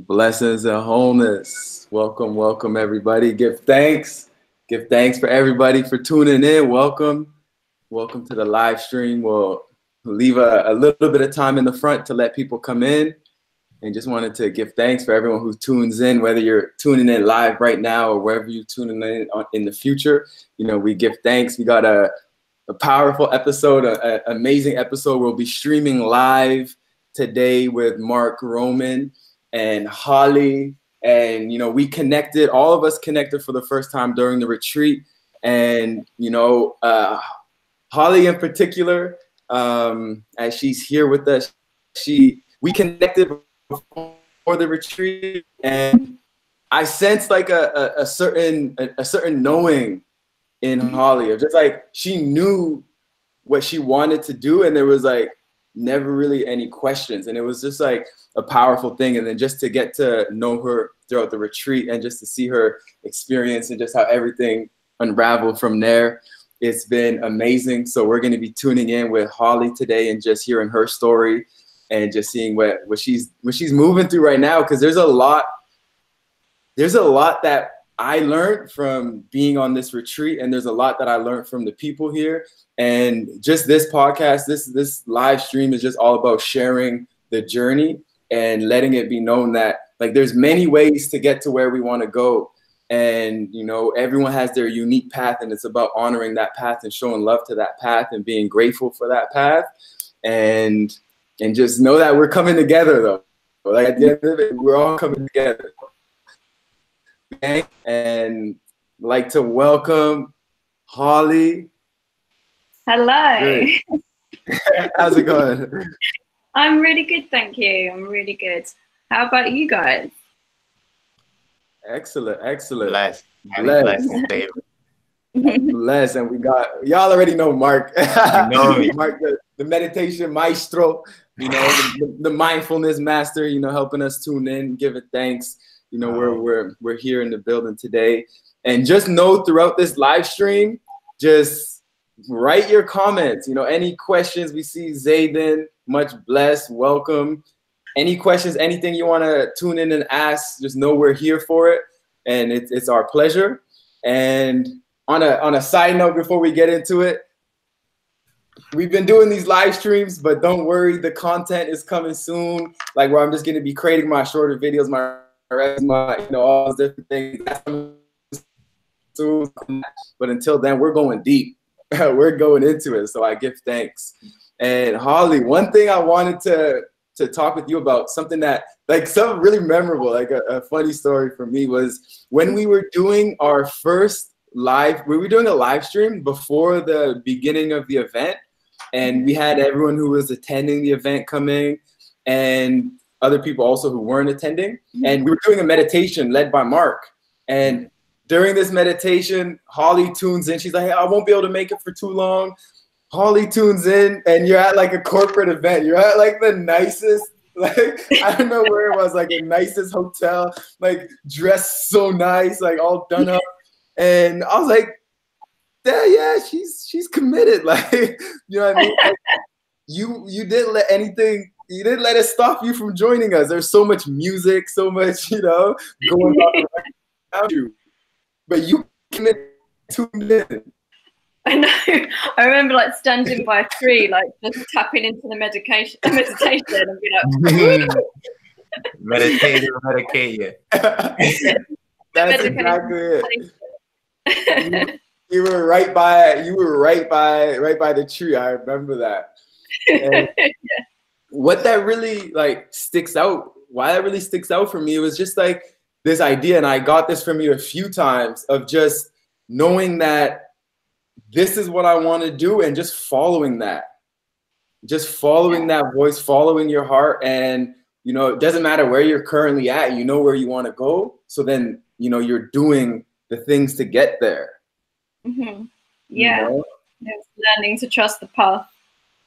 Blessings and wholeness. Welcome, welcome everybody. Give thanks. Give thanks for everybody for tuning in. Welcome. Welcome to the live stream. We'll leave a little bit of time in the front to let people come in. And just wanted to give thanks for everyone who tunes in, whether you're tuning in live right now or wherever you're tuning in the future. You know, we give thanks. We got a powerful episode, an amazing episode. We'll be streaming live today with Mark Roman and Holly, and you know, we connected, all of us connected for the first time during the retreat. And you know, Holly in particular, as she's here with us, we connected before the retreat, and I sensed like a certain knowing in Holly, of just like she knew what she wanted to do, and there was like never really any questions, and it was just like a powerful thing. And then just to get to know her throughout the retreat and just to see her experience and just how everything unraveled from there, it's been amazing. So we're going to be tuning in with Holly today and just hearing her story and just seeing what she's moving through right now, because there's a lot that I learned from being on this retreat, and there's a lot that I learned from the people here. And just this podcast, this live stream is just all about sharing the journey and letting it be known that like there's many ways to get to where we want to go. And you know, everyone has their unique path, and it's about honoring that path and showing love to that path and being grateful for that path. And just know that we're coming together though. Like at the end of it, we're all coming together. And like to welcome Holly. Hello. How's it going? I'm really good, thank you. I'm really good. How about you guys? Excellent. Blessed. Blessed. Blessed. And we got, y'all already know Mark. You know me. Mark, the meditation maestro, you know, the mindfulness master, you know, helping us tune in, give it thanks. You know, we're here in the building today. And just know throughout this live stream, just write your comments. You know, any questions. We see Zayden, much blessed, welcome. Any questions, anything you want to tune in and ask, just know we're here for it. And it's our pleasure. And on a side note, before we get into it, we've been doing these live streams, but don't worry, the content is coming soon. Like where I'm just going to be creating my shorter videos, my you know, all those different things. But until then, we're going deep. We're going into it. So I give thanks. And Holly, one thing I wanted to talk with you about, something that like something really memorable, like a funny story for me, was when we were doing our first we were doing a live stream before the beginning of the event, and we had everyone who was attending the event coming and other people also who weren't attending. And we were doing a meditation led by Mark. And during this meditation, Holly tunes in. She's like, hey, I won't be able to make it for too long. Holly tunes in, and you're at like a corporate event. You're at like the nicest, like, I don't know where it was, like the nicest hotel, like dressed so nice, like all done up. And I was like, yeah, she's committed. Like, you know what I mean? Like, you didn't let anything, you didn't let it stop you from joining us. There's so much music, so much, you know, going on around you. But you tuned in. I know. I remember like standing by a tree, like just tapping into the meditation and be like, medicate you. That's exactly it. You were right by the tree. I remember that. And what that really like sticks out, why that really sticks out for me, it was just like this idea, and I got this from you a few times, of just knowing that this is what I want to do, and just following that voice, following your heart. And you know, it doesn't matter where you're currently at, you know where you want to go. So then, you know, you're doing the things to get there. Mm-hmm. Yeah. You know? It's learning to trust the path.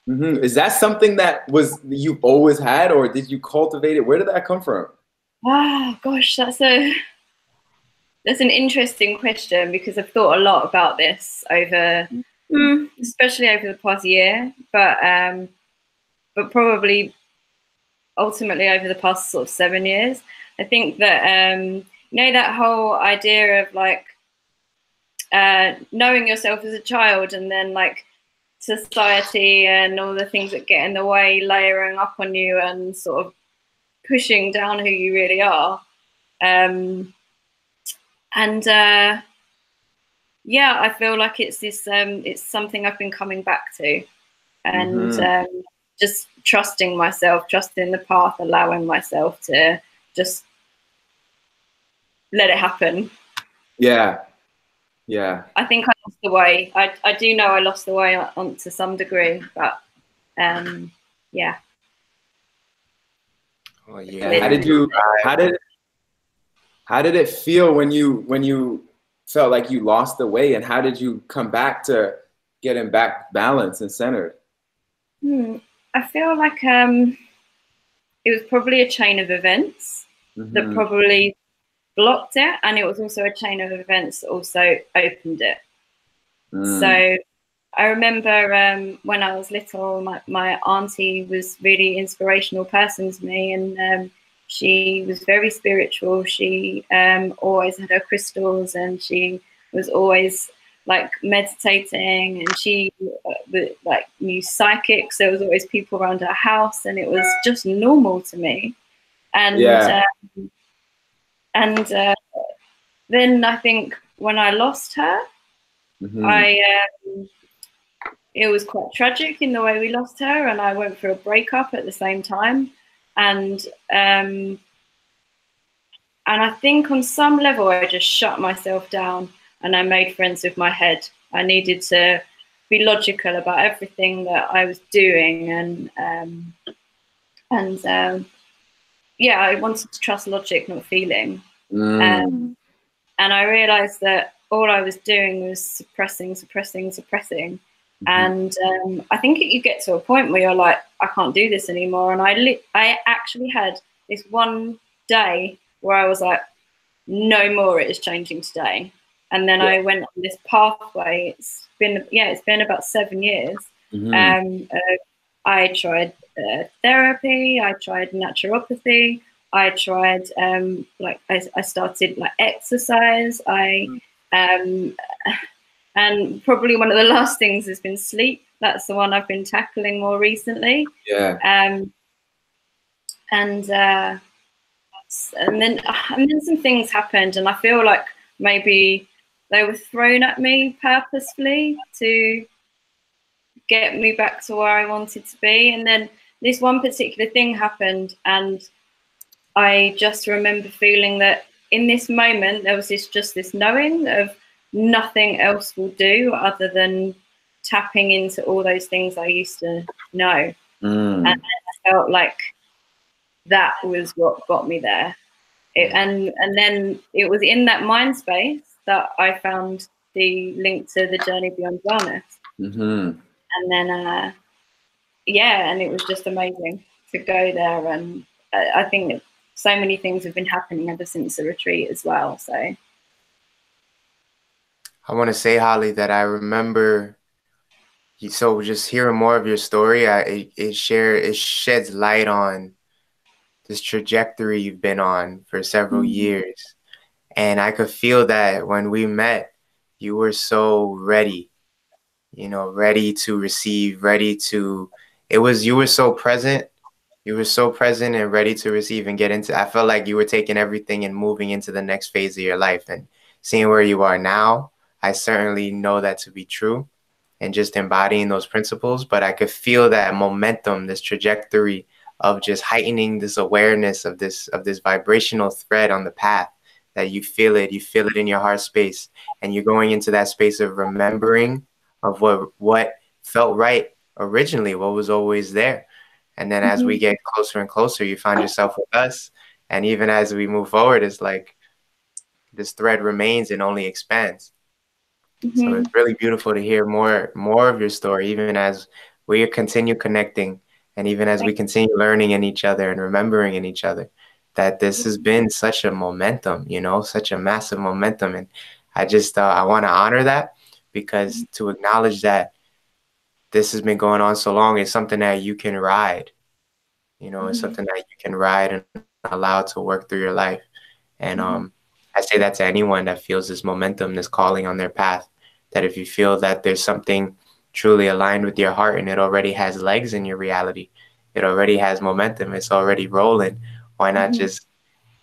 Mm-hmm. Is that something that you've always had, or did you cultivate it? Where did that come from? Wow, gosh, that's an interesting question, because I've thought a lot about this over, especially over the past year, but probably ultimately over the past sort of 7 years. I think that you know, that whole idea of like knowing yourself as a child, and then like society and all the things that get in the way layering up on you and sort of pushing down who you really are. Yeah, I feel like it's this it's something I've been coming back to, and just trusting myself, trusting the path, allowing myself to just let it happen. Yeah. I think I lost the way. I do know I lost the way on to some degree, but yeah. Well, yeah. How did it feel when you felt like you lost the way, and how did you come back to getting back balanced and centered? I feel like it was probably a chain of events that probably blocked it, and it was also a chain of events that also opened it. So I remember when I was little, my auntie was really inspirational person to me, and she was very spiritual. She always had her crystals, and she was always like meditating, and she like knew psychics. There was always people around her house, and it was just normal to me. And then I think when I lost her, it was quite tragic in the way we lost her, and I went through a breakup at the same time. And I think on some level I just shut myself down, and I made friends with my head. I needed to be logical about everything that I was doing, and yeah, I wanted to trust logic, not feeling. And I realized that all I was doing was suppressing. And I think you get to a point where you're like, I can't do this anymore. And I actually had this one day where I was like, no more, it is changing today. And then I went on this pathway. It's been about 7 years. I tried therapy, I tried naturopathy, I tried I started like exercise, and probably one of the last things has been sleep. That's the one I've been tackling more recently. And then some things happened, and I feel like maybe they were thrown at me purposefully to get me back to where I wanted to be. And then this one particular thing happened, and I just remember feeling that in this moment there was just this knowing of nothing else will do other than tapping into all those things I used to know. And I felt like that was what got me there. And then it was in that mind space that I found the link to the Journey Beyond Wellness. And then and it was just amazing to go there. And I think that so many things have been happening ever since the retreat as well. So I want to say, Holly, that I remember. So just hearing more of your story, it sheds light on this trajectory you've been on for several years. And I could feel that when we met, you were so ready, ready to receive, you were so present. You were so present and ready to receive and get into. I felt like you were taking everything and moving into the next phase of your life, and seeing where you are now, I certainly know that to be true, and just embodying those principles. But I could feel that momentum, this trajectory of just heightening this awareness of this vibrational thread on the path, that you feel it in your heart space, and you're going into that space of remembering of what felt right originally, what was always there. And then as we get closer and closer, you find yourself with us. And even as we move forward, it's like this thread remains and only expands. So it's really beautiful to hear more of your story, even as we continue connecting, and even as we continue learning in each other and remembering in each other, that this has been such a momentum, such a massive momentum. And I just, I want to honor that, because to acknowledge that this has been going on so long is something that you can ride. You know, it's something that you can ride and allow to work through your life. And I say that to anyone that feels this momentum, this calling on their path, that if you feel that there's something truly aligned with your heart and it already has legs in your reality, it already has momentum, it's already rolling, why not just,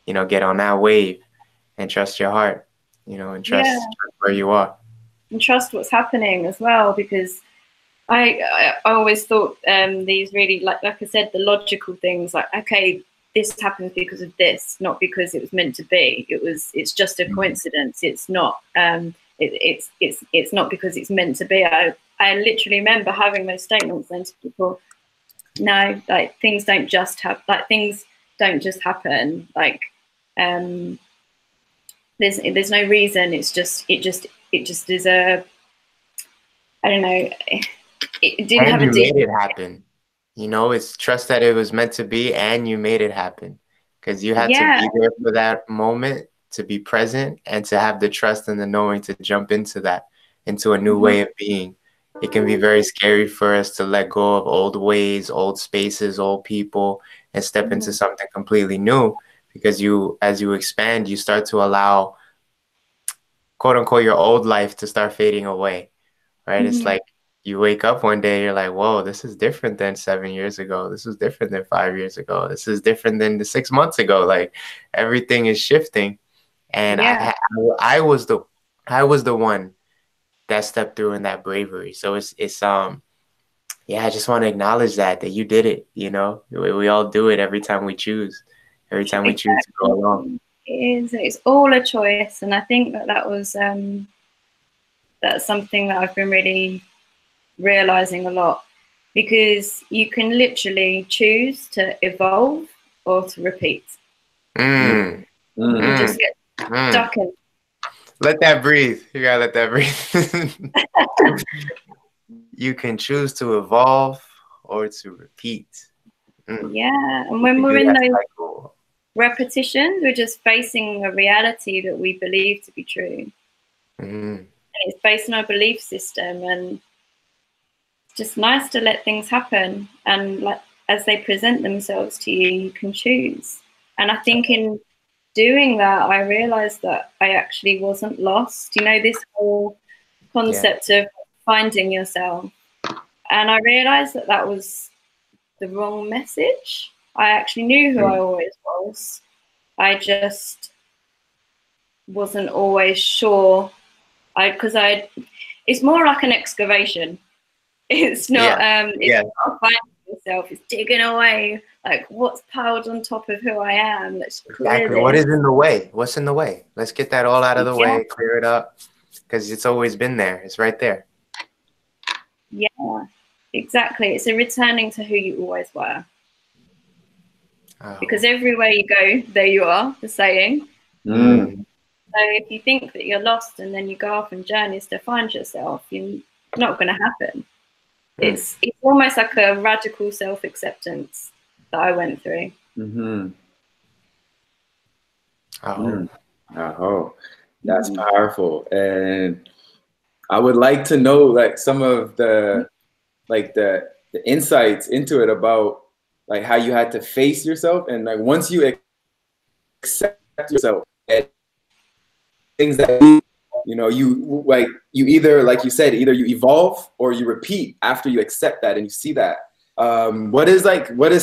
you know, get on that wave and trust your heart, you know, and trust where you are. And trust what's happening as well, because I always thought these really, like I said, the logical things, like, okay, this happens because of this, not because it was meant to be. It's just a coincidence. It's not it's not because it's meant to be. I literally remember having those statements then to people. No, like things don't just happen. Like things don't just happen. Like there's no reason. It just is a, I don't know. It didn't have a deal. Made it happen. You know, it's trust that it was meant to be, and you made it happen because you had to be there for that moment, to be present, and to have the trust and the knowing to jump into that, into a new way of being. It can be very scary for us to let go of old ways, old spaces, old people, and step into something completely new, because as you expand, you start to allow, quote unquote, your old life to start fading away, right? It's like you wake up one day, you're like, whoa, this is different than 7 years ago. This is different than 5 years ago. This is different than the 6 months ago. Like everything is shifting. And I was the one that stepped through in that bravery. So it's yeah, I just want to acknowledge that you did it. You know, we all do it every time we choose. Every time we choose to go along. It's all a choice, and I think that was that's something that I've been really realizing a lot, because you can literally choose to evolve or to repeat. You just get stuck in. Let that breathe. You gotta let that breathe. You can choose to evolve or to repeat. Yeah, and when we're in those repetitions, we're just facing a reality that we believe to be true. And it's based on our belief system, and it's just nice to let things happen, and like as they present themselves to you, you can choose. And I think in doing that, I realized that I actually wasn't lost. You know, this whole concept of finding yourself. And I realized that that was the wrong message. I actually knew who I always was. I just wasn't always sure. It's more like an excavation. It's not it's not finding yourself, it's digging away, like what's piled on top of who I am. Let's clear this. What is in the way? What's in the way? Let's get that all out of the way, clear it up, because it's always been there. It's right there. Yeah, exactly. It's a returning to who you always were. Because everywhere you go, there you are, the saying. So if you think that you're lost and then you go off on journeys to find yourself, you're not going to happen. It's almost like a radical self-acceptance that I went through. That's powerful. And I would like to know like some of the insights into it, about like how you had to face yourself, and like once you accept yourself, and things that you either, like you said, either you evolve or you repeat after you accept that and you see that. What is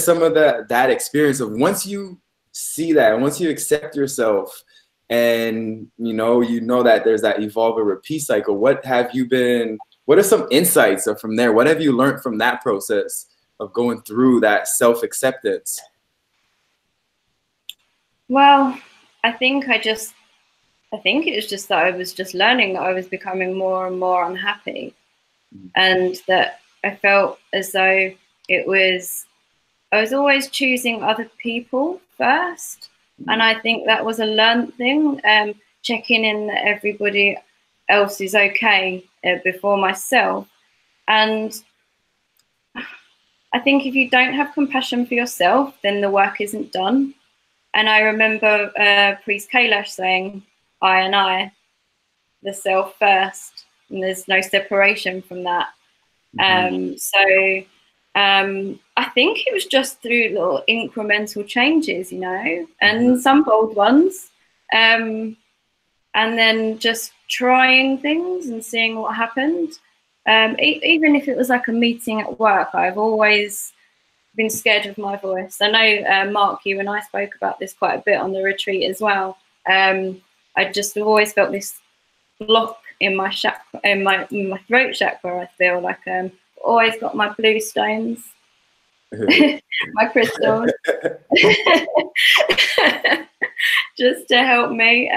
some of that experience of once you see that, once you accept yourself, and you know that there's that evolve or repeat cycle? What are some insights from there? What have you learned from that process of going through that self-acceptance? Well, I think it was just that I was just learning that I was becoming more and more unhappy, and that I felt as though I was always choosing other people first. And I think that was a learned thing, checking in that everybody else is okay before myself. And I think if you don't have compassion for yourself, then the work isn't done. And I remember Priest Kailash saying, I and I, the self first, and there's no separation from that. So I think it was just through little incremental changes, you know, and some bold ones. And then just trying things and seeing what happened. Even if it was like a meeting at work, I've always been scared of my voice. I know, Mark, you and I spoke about this quite a bit on the retreat as well. I just have always felt this block in my chakra, in my throat chakra. I feel like always got my blue stones, my crystals, just to help me.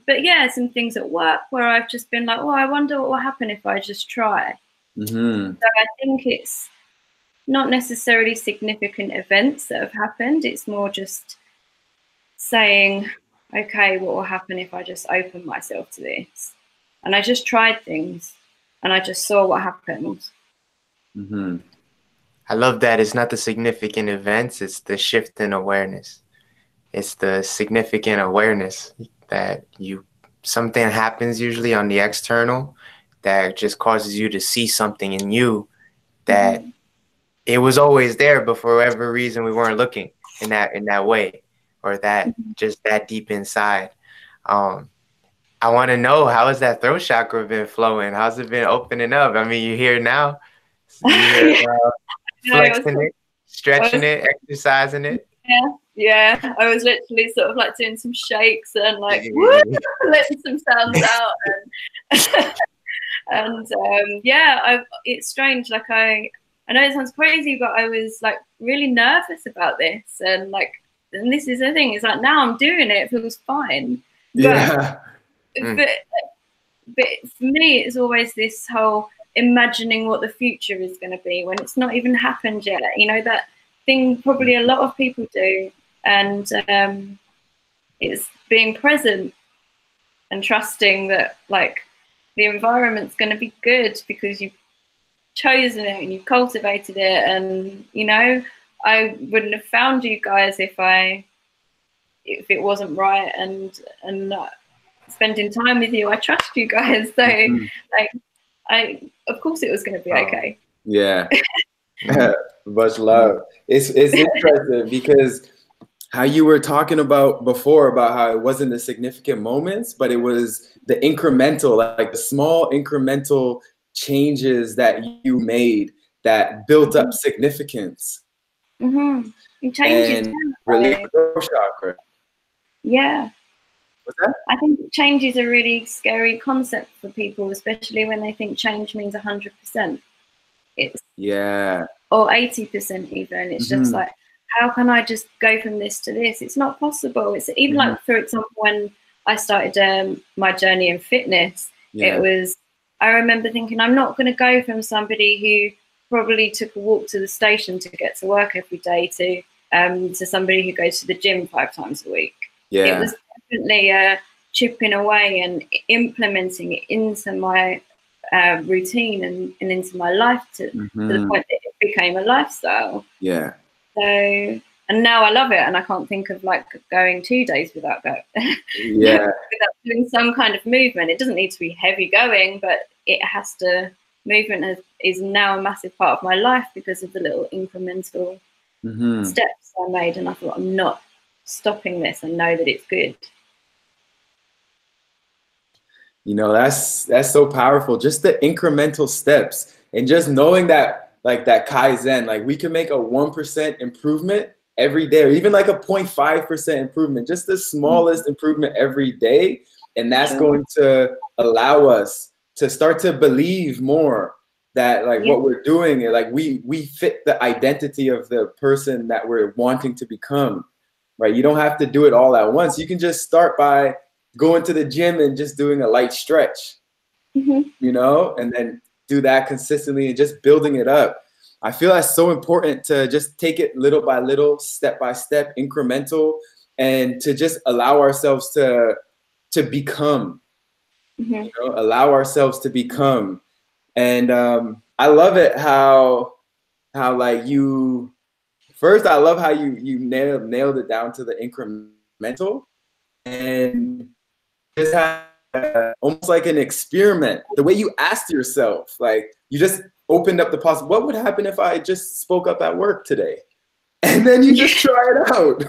But yeah, some things at work where I've just been like, oh, I wonder what will happen if I just try. So I think it's not necessarily significant events that have happened. It's more just saying, okay, what will happen if I just open myself to this? And I just tried things and I just saw what happened. I love that. It's not the significant events, it's the shift in awareness. It's the significant awareness that something happens usually on the external that just causes you to see something in you that it was always there, but for whatever reason we weren't looking in that way, or that just that deep inside. I want to know, how has that throat chakra been flowing? How's it been opening up? I mean, you're here now. Flexing it, stretching it, exercising it. Yeah. I was literally sort of like doing some shakes and like letting some sounds out. And yeah, it's strange. Like I know it sounds crazy, but I was like really nervous about this. And this is the thing. It's like now I'm doing it. It feels fine. But for me, it's always this whole imagining what the future is going to be when it's not even happened yet. You know, that thing probably a lot of people do. And it's being present and trusting that like the environment's going to be good because you've chosen it and you've cultivated it. And, you know, I wouldn't have found you guys if it wasn't right. And spending time with you, I trust you guys. So of course it was going to be okay. Yeah. Much love. It's interesting because how you were talking about before about how it wasn't the significant moments, but it was the incremental, like the small incremental changes that you made that built up significance. You change related to the chakra. Yeah. What's that? I think change is a really scary concept for people, especially when they think change means 100%. It's or 80% even. It's just like, how can I just go from this to this? It's not possible. It's even like, for example, when I started my journey in fitness, I remember thinking, I'm not going to go from somebody who probably took a walk to the station to get to work every day to somebody who goes to the gym 5 times a week. It was definitely chipping away and implementing it into my routine and into my life to the point that it became a lifestyle. So, and now I love it, and I can't think of like going 2 days without without doing some kind of movement. It doesn't need to be heavy going, but it has to. Movement is now a massive part of my life because of the little incremental steps I made, and I thought, I'm not stopping this. I know that it's good. You know, that's so powerful. Just the incremental steps, and just knowing that, like that Kaizen, like we can make a 1% improvement every day, or even like a 0.5% improvement, just the smallest improvement every day. And that's going to allow us to start to believe more that like what we're doing, like we fit the identity of the person that we're wanting to become, right? You don't have to do it all at once. You can just start by going to the gym and just doing a light stretch, you know, and then do that consistently and just building it up. I feel that's so important to just take it little by little, step by step, incremental, and to just allow ourselves to become, you know, allow ourselves to become. And I love it how like you, first, I love how you nailed it down to the incremental, and just have almost like an experiment, the way you asked yourself, like you just opened up the possible. What would happen if I just spoke up at work today? And then you just try it out.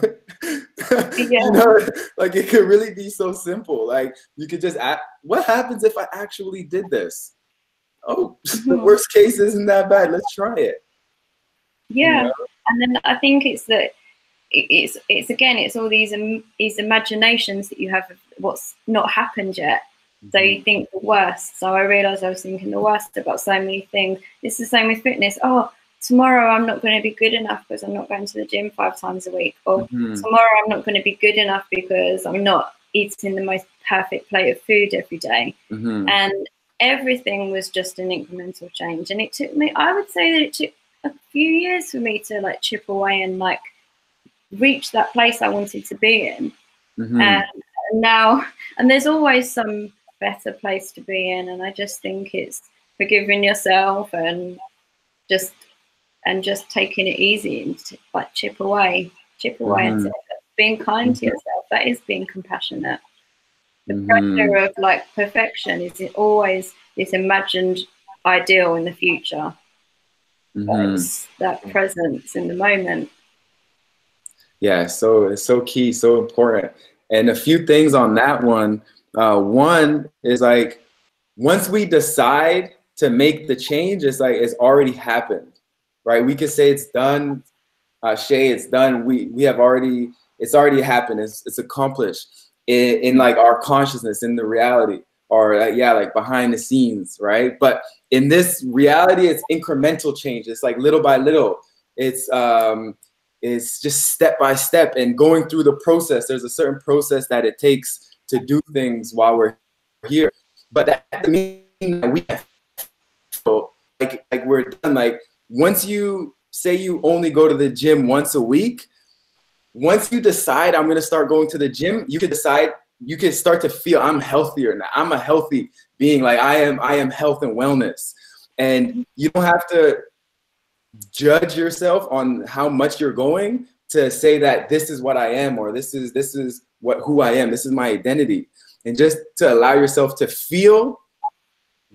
You know, like it could really be so simple. Like you could just ask, what happens if I actually did this? Oh, the worst case isn't that bad. Let's try it. Yeah. You know? And then I think it's that it's again, it's all these imaginations that you have of what's not happened yet. So you think the worst. So I realized I was thinking the worst about so many things. It's the same with fitness. Oh, tomorrow I'm not going to be good enough because I'm not going to the gym 5 times a week. Or tomorrow I'm not going to be good enough because I'm not eating the most perfect plate of food every day. And everything was just an incremental change. And it took me, I would say that it took a few years for me to like chip away and like reach that place I wanted to be in. And now, and there's always some better place to be in. And I just think it's forgiving yourself and just taking it easy and like chip away at it. Being kind to yourself, that is being compassionate. The pressure of like perfection is always this imagined ideal in the future. It's that presence in the moment. Yeah, so it's so key, so important. And a few things on that one. One is like, once we decide to make the change, it's like it's already happened, right? We could say it's done, Shay, it's done. We have already, it's already happened. It's accomplished in like our consciousness, in the reality, or like behind the scenes, right? But in this reality, it's incremental change. It's like little by little. It's just step by step and going through the process. There's a certain process that it takes to do things while we're here. But that doesn't mean that we feel like we're done. Like once you say you only go to the gym once a week, once you decide I'm gonna start going to the gym, you can decide, you can start to feel I'm healthier now. I'm a healthy being. Like I am health and wellness. And you don't have to judge yourself on how much you're going to say that this is what I am, or this is who I am. This is my identity. And just to allow yourself to feel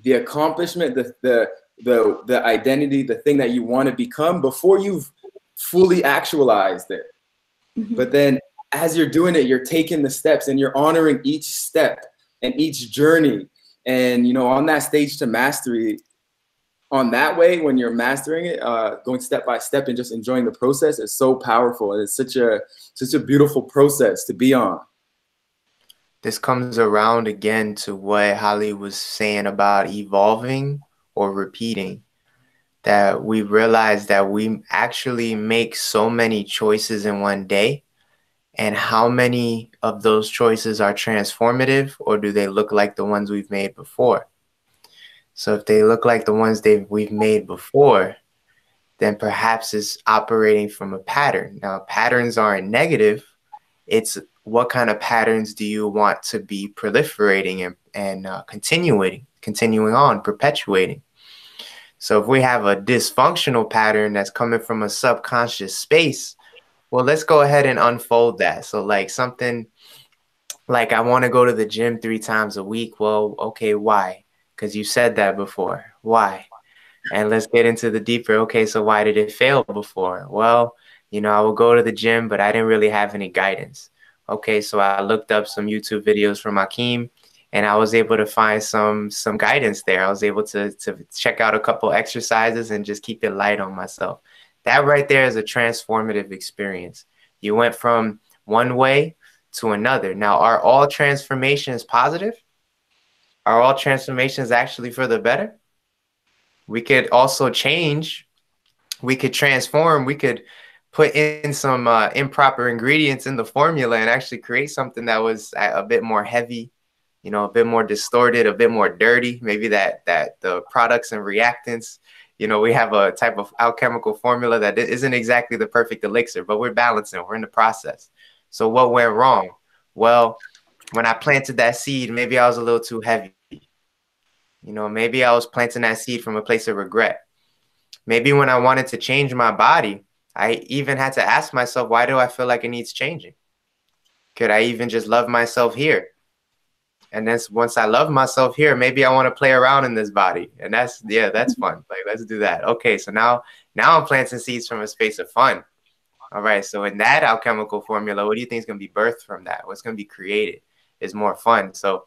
the accomplishment, the identity, the thing that you want to become before you've fully actualized it. But then as you're doing it, you're taking the steps and you're honoring each step and each journey. And, you know, on that stage to mastery, on that way, when you're mastering it, going step by step and just enjoying the process is so powerful. And it's such a beautiful process to be on. This comes around again to what Holly was saying about evolving or repeating, that we realize that we actually make so many choices in one day, and how many of those choices are transformative, or do they look like the ones we've made before? So if they look like the ones we've made before, then perhaps it's operating from a pattern. Now, patterns aren't negative. It's what kind of patterns do you want to be proliferating and continuing on, perpetuating. So if we have a dysfunctional pattern that's coming from a subconscious space, well, let's go ahead and unfold that. So like something like, I want to go to the gym 3 times a week. Well, okay, why? Because you said that before. Why? And let's get into the deeper. Okay, so why did it fail before? Well, you know, I would go to the gym, but I didn't really have any guidance. Okay, so I looked up some YouTube videos from Akeem, and I was able to find some guidance there. I was able to check out a couple exercises and just keep it light on myself. That right there is a transformative experience. You went from one way to another. Now, are all transformations positive? Are all transformations actually for the better? We could also change. We could transform. We could put in some improper ingredients in the formula and actually create something that was a bit more heavy, you know, a bit more distorted, a bit more dirty. Maybe that the products and reactants, you know, we have a type of alchemical formula that isn't exactly the perfect elixir, but we're balancing. We're in the process. So what went wrong? Well, when I planted that seed, maybe I was a little too heavy. You know, maybe I was planting that seed from a place of regret. Maybe when I wanted to change my body, I even had to ask myself, why do I feel like it needs changing? Could I even just love myself here? And then once I love myself here, maybe I want to play around in this body. And that's fun. Like, let's do that. Okay, so now I'm planting seeds from a space of fun. All right, so in that alchemical formula, what do you think is going to be birthed from that? What's going to be created is more fun. So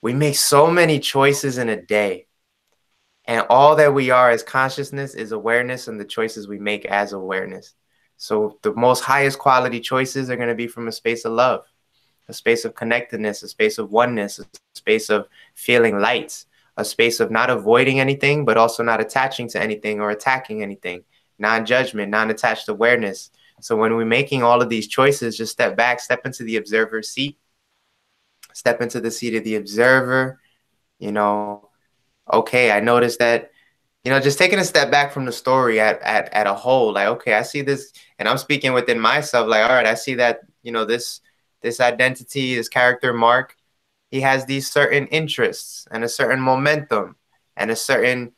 we make so many choices in a day. And all that we are as consciousness is awareness, and the choices we make as awareness. So the most highest quality choices are going to be from a space of love, a space of connectedness, a space of oneness, a space of feeling light, a space of not avoiding anything, but also not attaching to anything or attacking anything, non-judgment, non-attached awareness. So when we're making all of these choices, just step back, step into the observer seat, step into the seat of the observer. You know, okay, I noticed that, you know, just taking a step back from the story at a whole, like, okay, I see this, and I'm speaking within myself, like, all right, I see that, you know, this identity, this character Mark, he has these certain interests and a certain momentum and a certain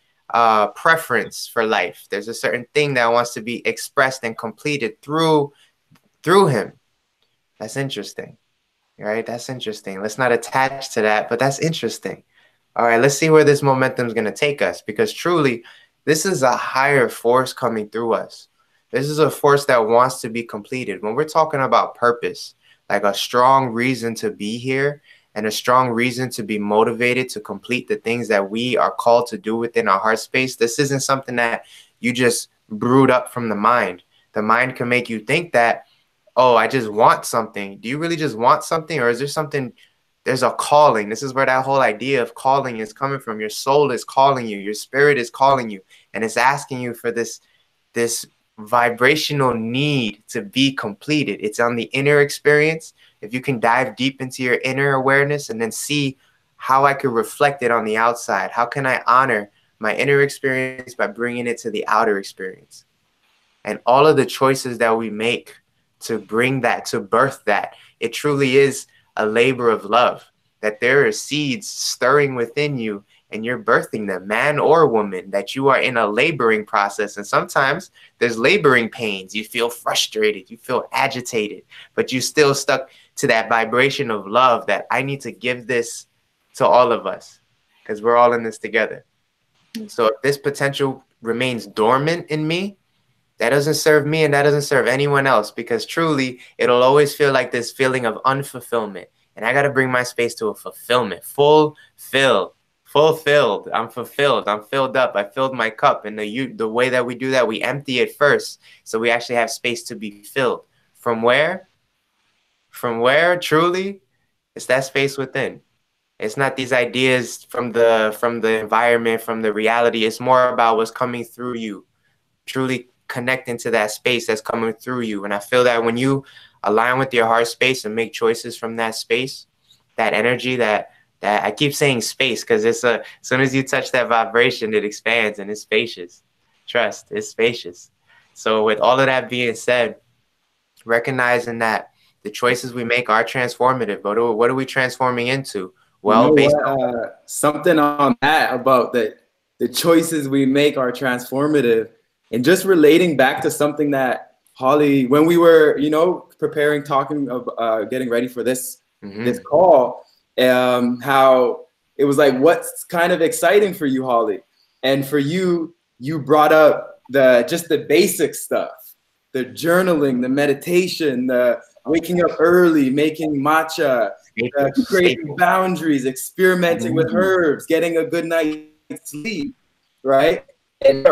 preference for life. There's a certain thing that wants to be expressed and completed through him. That's interesting, right? That's interesting. Let's not attach to that, but that's interesting. All right, let's see where this momentum is going to take us, because truly, this is a higher force coming through us. This is a force that wants to be completed. When we're talking about purpose, like a strong reason to be here and a strong reason to be motivated to complete the things that we are called to do within our heart space, this isn't something that you just brewed up from the mind. The mind can make you think that, oh, I just want something. Do you really just want something, or is there something? There's a calling. This is where that whole idea of calling is coming from. Your soul is calling you. Your spirit is calling you. And it's asking you for this vibrational need to be completed. It's on the inner experience. If you can dive deep into your inner awareness and then see how I could reflect it on the outside. How can I honor my inner experience by bringing it to the outer experience? And all of the choices that we make to bring that, to birth that, it truly is a labor of love, that there are seeds stirring within you and you're birthing them, man or woman, that you are in a laboring process. And sometimes there's laboring pains. You feel frustrated, you feel agitated, but you still stuck to that vibration of love that I need to give this to all of us because we're all in this together. So if this potential remains dormant in me, that doesn't serve me and that doesn't serve anyone else, because truly it'll always feel like this feeling of unfulfillment. And I got to bring my space to a fulfillment, fulfilled. I'm fulfilled. I'm filled up. I filled my cup. And the way that we do that, we empty it first. So we actually have space to be filled. From where? From where? Truly, it's that space within. It's not these ideas from the environment, from the reality. It's more about what's coming through you. Truly connecting to that space that's coming through you. And I feel that when you align with your heart space and make choices from that space, that energy, that I keep saying space because it's as soon as you touch that vibration, it expands and it's spacious. Trust, it's spacious. So with all of that being said, recognizing that the choices we make are transformative, but what are we transforming into? Well, based on something on that about the choices we make are transformative. And just relating back to something that Holly, when we were, preparing, talking of getting ready for this this call, how it was like, what's kind of exciting for you, Holly? And for you, you brought up just the basic stuff, the journaling, the meditation, the waking up early, making matcha, creating boundaries, experimenting with herbs, getting a good night's sleep, right? And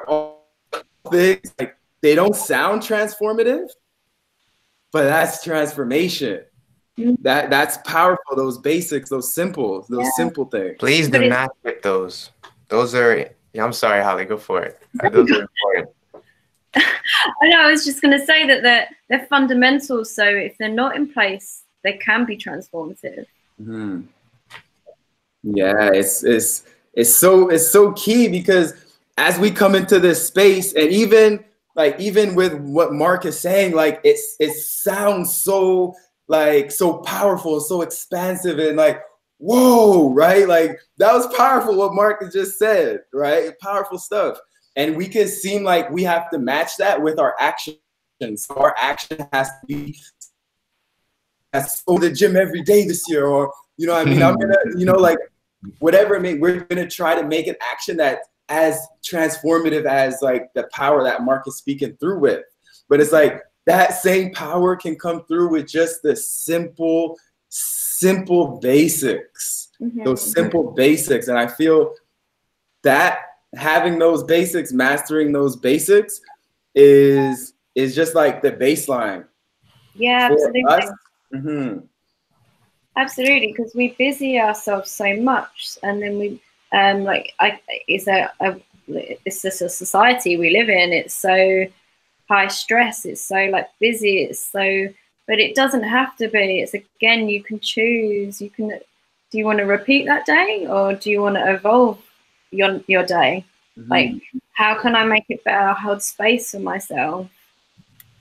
all things, like, they don't sound transformative, but that's transformation. That's powerful. Those basics, those simple things. Please do not skip those. Those are, I'm sorry, Holly, go for it. Those are important. I know, I was just going to say that they're fundamental. So if they're not in place, they can be transformative. Yeah, it's so key, because as we come into this space, and even with what Mark is saying, like it sounds so powerful, so expansive, and like, whoa, right? Like, that was powerful what Mark has just said, right? Powerful stuff. And we can seem like we have to match that with our actions. So our action has to be, let's go to the gym every day this year, or You know what I mean? I'm gonna, you know, like whatever it may, we're gonna try to make an action that as transformative as like the power that Mark is speaking through with. But it's like that same power can come through with just the simple basics, those simple basics. And I feel that having those basics, mastering those basics is just like the baseline. Yeah, absolutely. Absolutely, because we busy ourselves so much, and then we it's just a society we live in. It's so high stress. It's so like busy. It's so, but it doesn't have to be. It's again, you can choose. You can. Do you want to repeat that day, or do you want to evolve your day? Like, how can I make it better? I'll hold space for myself.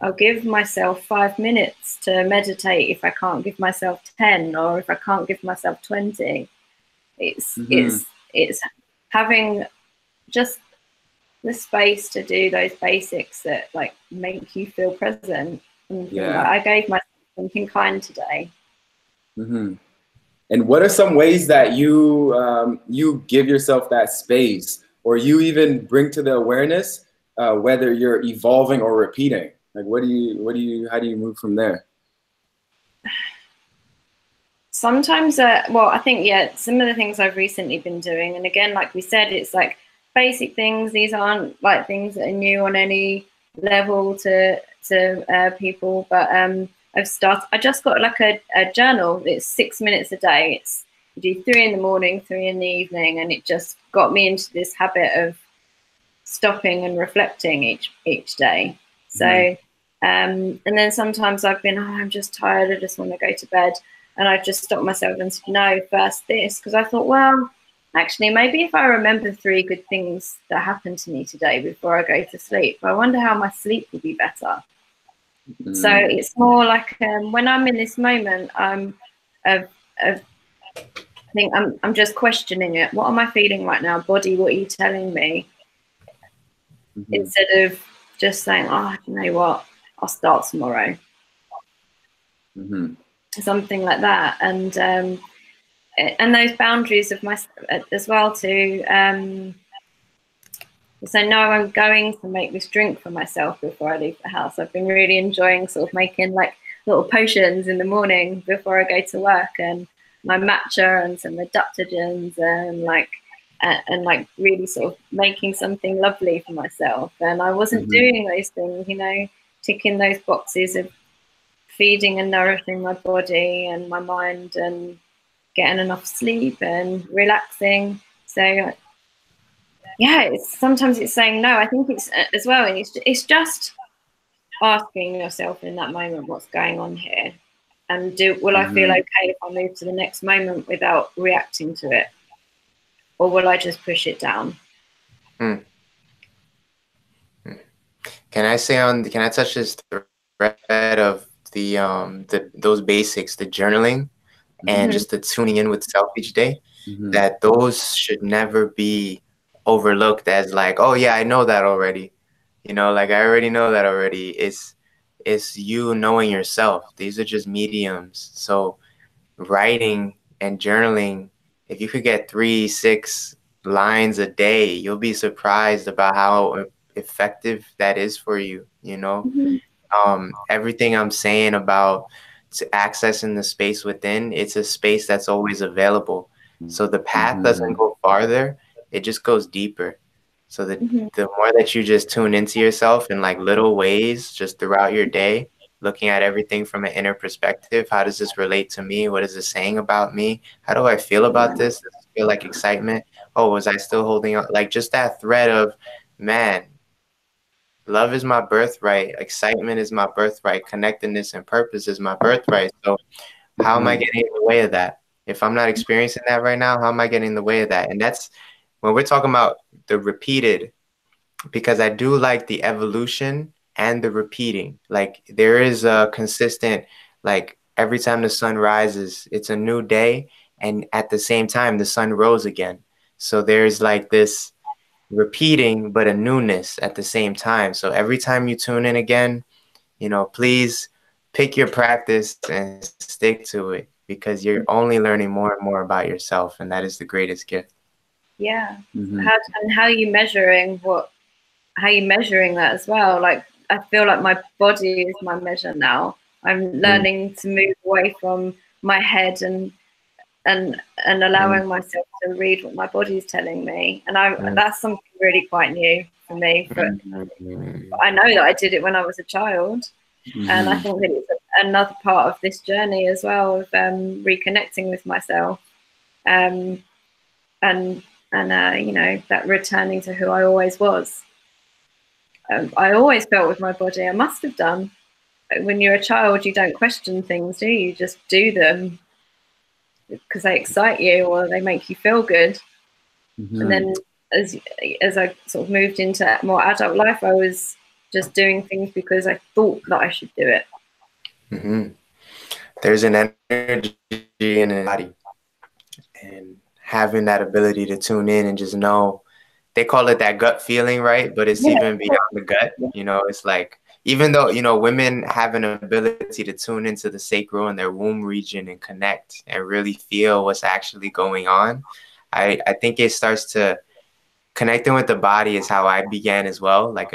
I'll give myself 5 minutes to meditate if I can't give myself 10, or if I can't give myself 20. It's having just the space to do those basics that like make you feel present. And like, I gave myself something kind today. And what are some ways that you you give yourself that space, or you even bring to the awareness, whether you're evolving or repeating? Like, how do you move from there? Sometimes, well, I think, some of the things I've recently been doing, and again, like we said, it's like basic things. These aren't like things that are new on any level to people, but I just got like a journal. It's 6 minutes a day. You do 3 in the morning, 3 in the evening, and it just got me into this habit of stopping and reflecting each day. So, and then sometimes I've been, I'm just tired, I just want to go to bed. And I just stopped myself and said, no, first this. Because I thought, well, actually, maybe if I remember 3 good things that happened to me today before I go to sleep, I wonder how my sleep will be better. So it's more like when I'm in this moment, I think I'm just questioning it. What am I feeling right now? Body, what are you telling me? Instead of just saying, oh, you know what, I'll start tomorrow. Something like that. And those boundaries of my as well to so no, I'm going to make this drink for myself before I leave the house. I've been really enjoying sort of making like little potions in the morning before I go to work, and my matcha and some adaptogens and like really sort of making something lovely for myself. And I wasn't doing those things, you know, ticking those boxes of feeding and nourishing my body and my mind and getting enough sleep and relaxing. So yeah, sometimes it's saying no. I think it's as well, and it's just asking yourself in that moment, what's going on here, and will I feel okay if I move to the next moment without reacting to it, or will I just push it down? Can I touch this thread of those basics, the journaling and just the tuning in with self each day, that those should never be overlooked as like, oh yeah, I know that already. You know, like I already know that already. It's you knowing yourself. These are just mediums. So writing and journaling, if you could get 3-6 lines a day, you'll be surprised about how effective that is for you. You know, everything I'm saying about accessing the space within, it's a space that's always available. So the path doesn't go farther, it just goes deeper. So the more that you just tune into yourself in like little ways just throughout your day, looking at everything from an inner perspective, how does this relate to me? What is it saying about me? How do I feel about this? Does it feel like excitement? Oh, was I still holding on? Like just that thread of, man, love is my birthright. Excitement is my birthright. Connectedness and purpose is my birthright. So how am I getting in the way of that? If I'm not experiencing that right now, how am I getting in the way of that? And that's when we're talking about the repeated, because I do like the evolution and the repeating. Like there is a consistent, like every time the sun rises, it's a new day. And at the same time, the sun rose again. So there's like this repeating, but a newness at the same time. So every time you tune in again, you know, please pick your practice and stick to it. because you're only learning more and more about yourself, and that is the greatest gift. Yeah. How are you measuring that as well? Like, I feel like my body is my measure now. I'm learning to move away from my head and allowing myself to read what my body's telling me. And that's something really quite new for me. But I know that I did it when I was a child. And I think that it's another part of this journey as well, of reconnecting with myself. You know, that returning to who I always was. I always felt with my body. I must have done. When you're a child, you don't question things, do you? You just do them because they excite you or they make you feel good. And then as I sort of moved into more adult life, I was just doing things because I thought that I should do it. There's an energy in the body, and having that ability to tune in and just know, they call it that gut feeling, right? But it's even beyond the gut. You know, it's like, even though, you know, women have an ability to tune into the sacral in their womb region and connect and really feel what's actually going on, I think it starts to connecting with the body is how I began as well. Like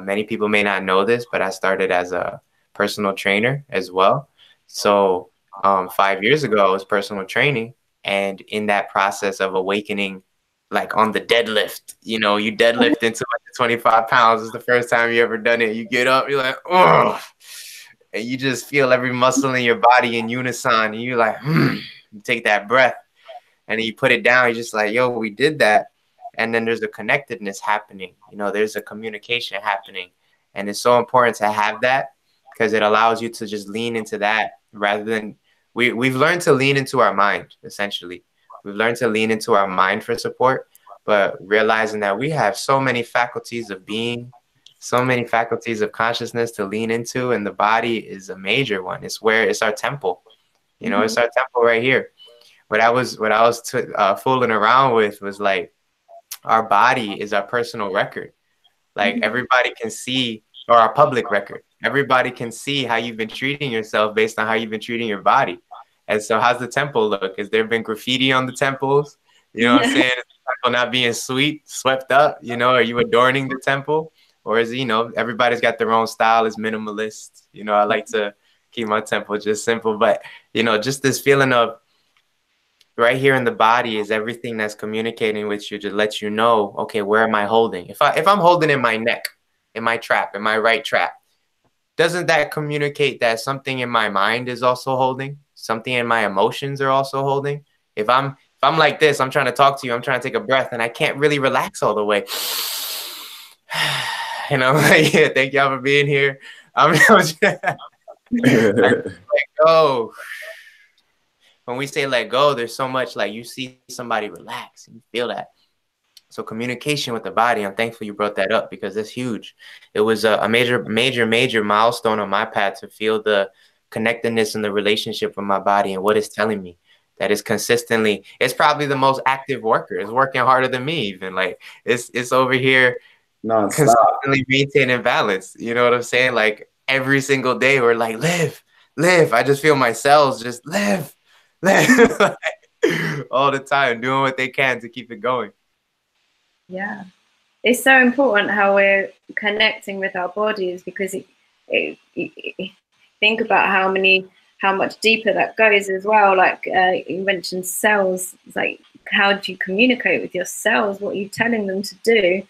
many people may not know this, but I started as a personal trainer as well. So 5 years ago, I was personal training. And in that process of awakening, like on the deadlift, you know, you deadlift into like 25 pounds. It's the first time you ever done it. You get up, you're like, oh, and you just feel every muscle in your body in unison. And you're like, you take that breath and then you put it down. You're just like, yo, we did that. And then there's a connectedness happening. You know, there's a communication happening. And it's so important to have that because it allows you to just lean into that rather than we've learned to lean into our mind, essentially. We've learned to lean into our mind for support, but realizing that we have so many faculties of being, so many faculties of consciousness to lean into, and the body is a major one. It's our temple. You know, it's our temple right here. What I was fooling around with was like, our body is our personal record. Like everybody can see, or our public record. Everybody can see how you've been treating yourself based on how you've been treating your body. And so how's the temple look? Has there been graffiti on the temples? You know what I'm saying? Is the temple not being swept up? You know, are you adorning the temple? Or is it, you know, everybody's got their own style, is minimalist. You know, I like to keep my temple just simple. But, you know, just this feeling of right here in the body is everything that's communicating with you to let you know, okay, where am I holding? If I'm holding in my neck, in my trap, in my right trap, doesn't that communicate that something in my mind is also holding? Something in my emotions are also holding? If I'm like this, I'm trying to talk to you, I'm trying to take a breath, and I can't really relax all the way. And I'm like, yeah, thank y'all for being here. I'm just, like, go. When we say let go, there's so much, like, you see somebody relax and you feel that. So communication with the body, I'm thankful you brought that up because that's huge. It was a major milestone on my path to feel the connectedness and the relationship with my body and what it's telling me. That is consistently, it's probably the most active worker. It's working harder than me even. Like it's over here consistently maintaining balance. You know what I'm saying? Like every single day we're like, live. I just feel my cells just live. All the time, doing what they can to keep it going. Yeah, it's so important how we're connecting with our bodies, because think about how much deeper that goes as well. Like you mentioned cells. It's like, how do you communicate with your cells? What are you telling them to do?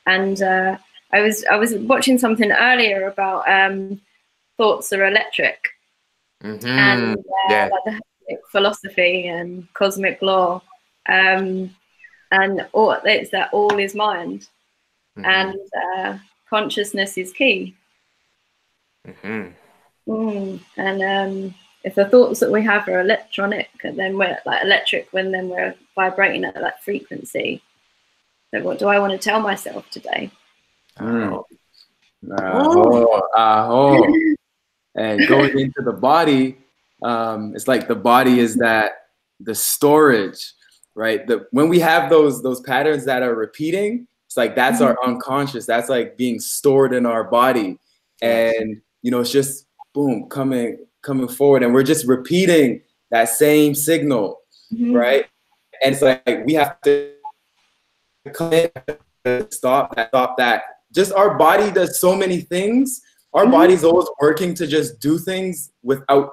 And I was watching something earlier about thoughts are electric, and like the philosophy and cosmic law, and it's that all is mind, and consciousness is key. And if the thoughts that we have are electronic, then we're like electric, then we're vibrating at that frequency. So what do I want to tell myself today? And going into the body, it's like the body is the storage, right? When we have those patterns that are repeating, it's like that's our unconscious. That's like being stored in our body, and you know, it's just boom, coming coming forward, and we're just repeating that same signal, right? And it's like we have to stop that. Just our body does so many things. Our body's always working to just do things without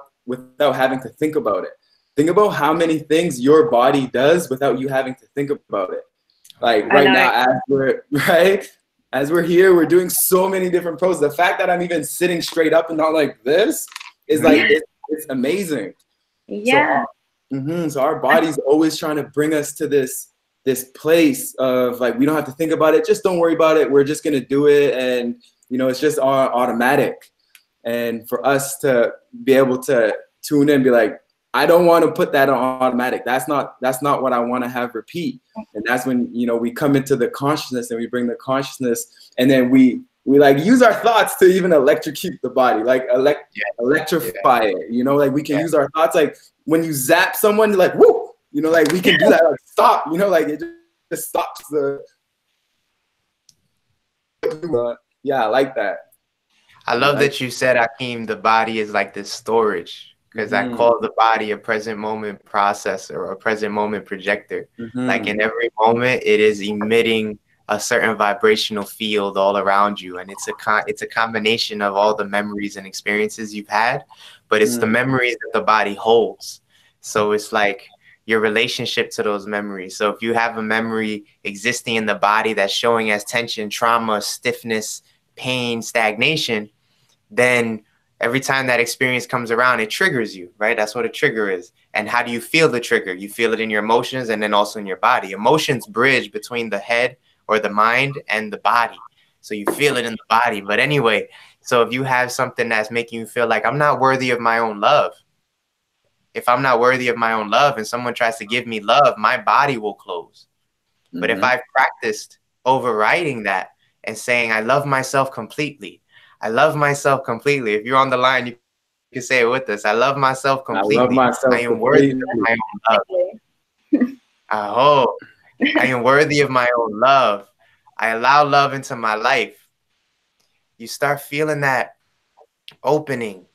having to think about it. Think about how many things your body does without you having to think about it. Like right now, as we're here, we're doing so many different poses. The fact that I'm even sitting straight up and not like this is like it's amazing. Yeah. So our body's always trying to bring us to this place of like, we don't have to think about it. Just don't worry about it. We're just going to do it. And, you know, it's just automatic. And for us to be able to tune in and be like, I don't want to put that on automatic. That's not what I want to have repeat. And that's when, you know, we come into the consciousness and we bring the consciousness, and then we like use our thoughts to even electrocute the body, like electrify it, you know, like we can use our thoughts. Like when you zap someone, like, whoo, you know, like we can do that, like stop, you know, like it just stops the, yeah, I like that. I love that you said, Akeem, the body is like this storage. Because I call the body a present moment processor or a present moment projector. Like in every moment, it is emitting a certain vibrational field all around you. And it's a combination of all the memories and experiences you've had, but it's the memories that the body holds. So it's like your relationship to those memories. So if you have a memory existing in the body that's showing as tension, trauma, stiffness, pain, stagnation, then every time that experience comes around, it triggers you, right? That's what a trigger is. And how do you feel the trigger? You feel it in your emotions and then also in your body. Emotions bridge between the head or the mind and the body. So you feel it in the body. But anyway, so if you have something that's making you feel like I'm not worthy of my own love, if I'm not worthy of my own love and someone tries to give me love, my body will close. But if I've practiced overriding that and saying, I love myself completely, I love myself completely. If you're on the line, you can say it with us. I love myself completely. I love myself. I am worthy of my own love. I am worthy of my own love. I allow love into my life. You start feeling that opening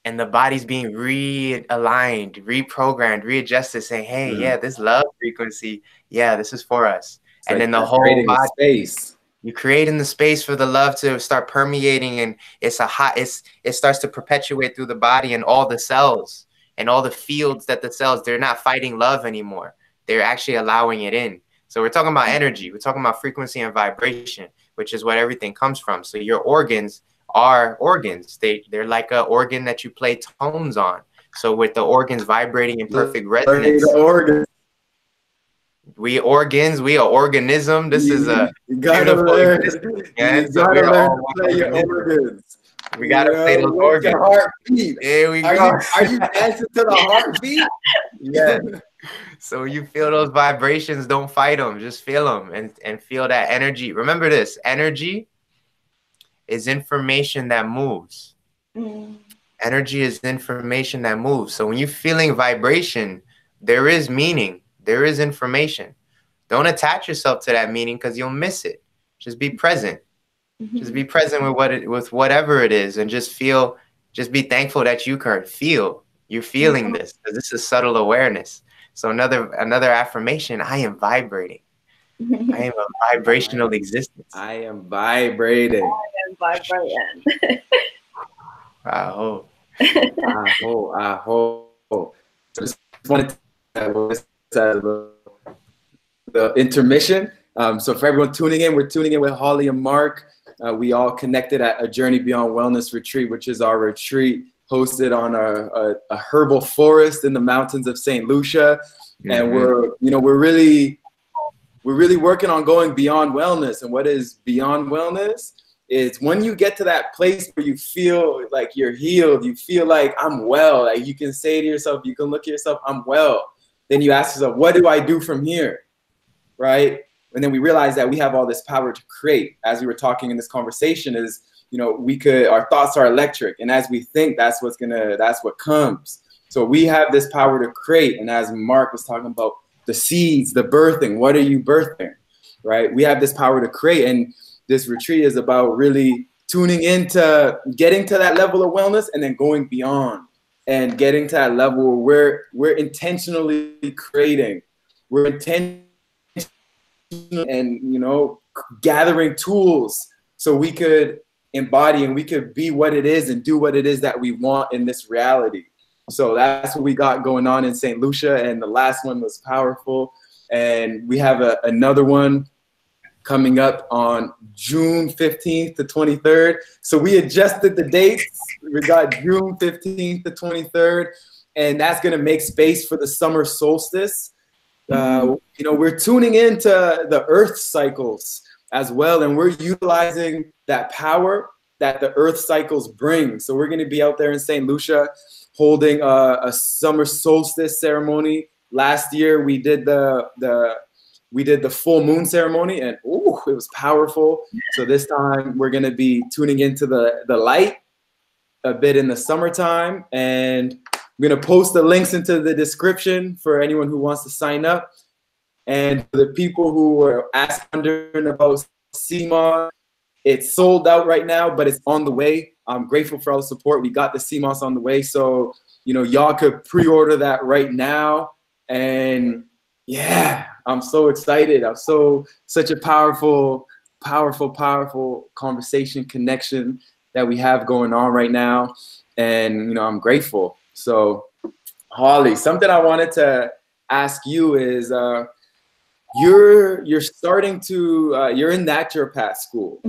and the body's being realigned, reprogrammed, readjusted, saying, hey, yeah, this love frequency, yeah, this is for us. It's and like then the whole body space. You create in the space for the love to start permeating, and it starts to perpetuate through the body and all the cells and all the fields that the cells, they're not fighting love anymore. They're actually allowing it in. So we're talking about energy. We're talking about frequency and vibration, which is what everything comes from. So your organs are organs. They're like an organ that you play tones on. So with the organs vibrating in perfect resonance. We organs, we are organism. This is a beautiful existence. You gotta learn to play your organs. We gotta play those organs. Heartbeat. There we go. Are you dancing to the heartbeat? Yeah. So you feel those vibrations, don't fight them. Just feel them and feel that energy. Remember this, energy is information that moves. Energy is information that moves. So when you're feeling vibration, there is meaning. There is information. Don't attach yourself to that meaning because you'll miss it. Just be present. Just be present with whatever it is, and just feel. Just be thankful that you can feel. You're feeling this, because this is subtle awareness. So another affirmation: I am vibrating. I am a vibrational existence. I am vibrating. I am vibrating. I hope. Just wanted to the intermission. So for everyone tuning in, we're tuning in with Holly and Mark. We all connected at a Journey Beyond Wellness retreat, which is our retreat hosted on a herbal forest in the mountains of Saint Lucia. And we're really working on going beyond wellness. And what is beyond wellness? It's when you get to that place where you feel like you're healed, you feel like I'm well, like you can say to yourself, you can look at yourself, I'm well. Then you ask yourself, what do I do from here? Right? And then we realize that we have all this power to create. As we were talking in this conversation is, our thoughts are electric. And as we think, that's what comes. So we have this power to create. And as Mark was talking about the seeds, the birthing, what are you birthing? Right? We have this power to create. And this retreat is about really tuning into getting to that level of wellness and then going beyond. and getting to that level where we're intentionally creating, we're intentionally and, you know, gathering tools so we could embody and we could be what it is and do what it is that we want in this reality. So that's what we got going on in Saint Lucia, and the last one was powerful. And we have another one coming up on June 15th to 23rd. So we adjusted the dates. We got June 15th to 23rd, and that's going to make space for the summer solstice. You know, we're tuning into the earth cycles as well, and we're utilizing that power that the earth cycles bring. So we're going to be out there in Saint Lucia holding a summer solstice ceremony. Last year we did the full moon ceremony, and ooh, it was powerful. So this time we're going to be tuning into the light a bit in the summertime, and I'm going to post the links into the description for anyone who wants to sign up. And for the people who were wondering about CMOS, it's sold out right now, but it's on the way. I'm grateful for all the support. We got the CMOS on the way. So, you know, y'all could pre-order that right now. And yeah, I'm so excited. Such a powerful conversation, connection that we have going on right now. And, you know, I'm grateful. So, Holly, something I wanted to ask you is, you're starting to, you're in naturopath school,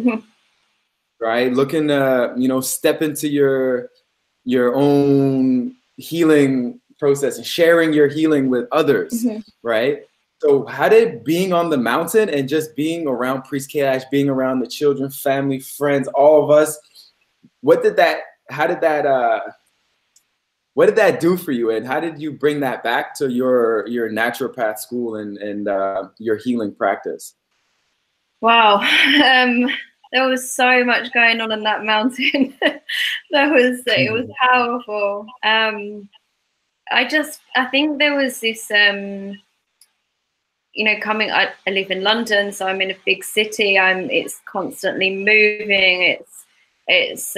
right? Looking to, you know, step into your own healing process and sharing your healing with others, right? So how did being on the mountain and just being around Priest Kailash, being around the children, family, friends, all of us, what did that do for you, and how did you bring that back to your naturopath school and your healing practice? Wow, there was so much going on in that mountain. It was powerful. I think there was this, you know, I live in London, so I'm in a big city. It's constantly moving. It's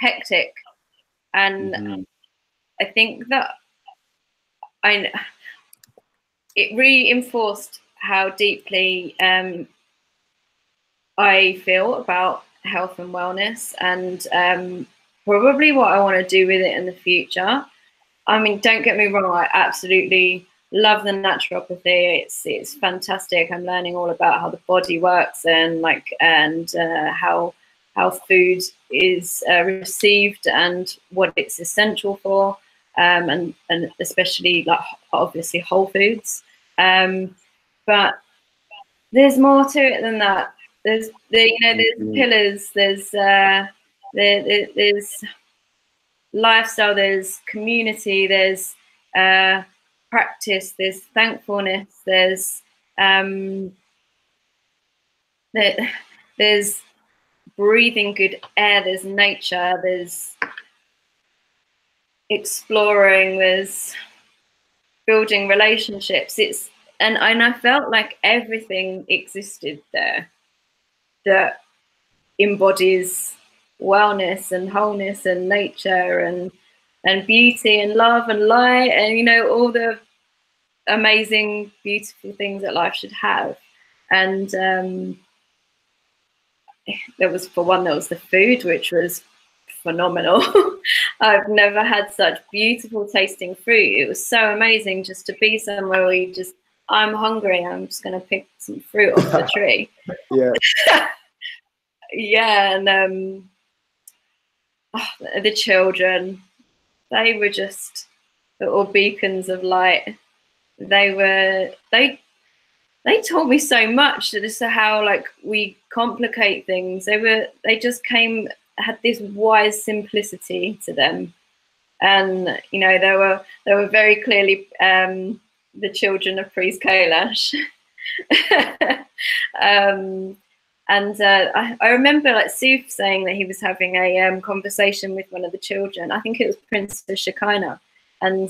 hectic. And I think that it reinforced how deeply I feel about health and wellness, and probably what I want to do with it in the future. I mean, don't get me wrong, I absolutely love the naturopathy. It's fantastic. I'm learning all about how the body works and how food is received and what it's essential for, and especially like obviously whole foods. But there's more to it than that. There's there's pillars. There's lifestyle. There's community. There's practice. There's thankfulness. There's breathing good air, there's nature, there's exploring, there's building relationships. And I felt like everything existed there that embodies wellness and wholeness and nature and beauty and love and light and, you know, all the amazing, beautiful things that life should have. And there was the food, which was phenomenal. I've never had such beautiful tasting fruit. It was so amazing just to be somewhere where you just, I'm hungry, I'm just going to pick some fruit off the tree. Yeah. Yeah, and the children, they were just little beacons of light. They taught me so much, just how like we complicate things. They just had this wise simplicity to them, and you know they were very clearly the children of Priest Kailash. I remember like Suf saying that he was having a conversation with one of the children. I think it was Princess Shekinah, and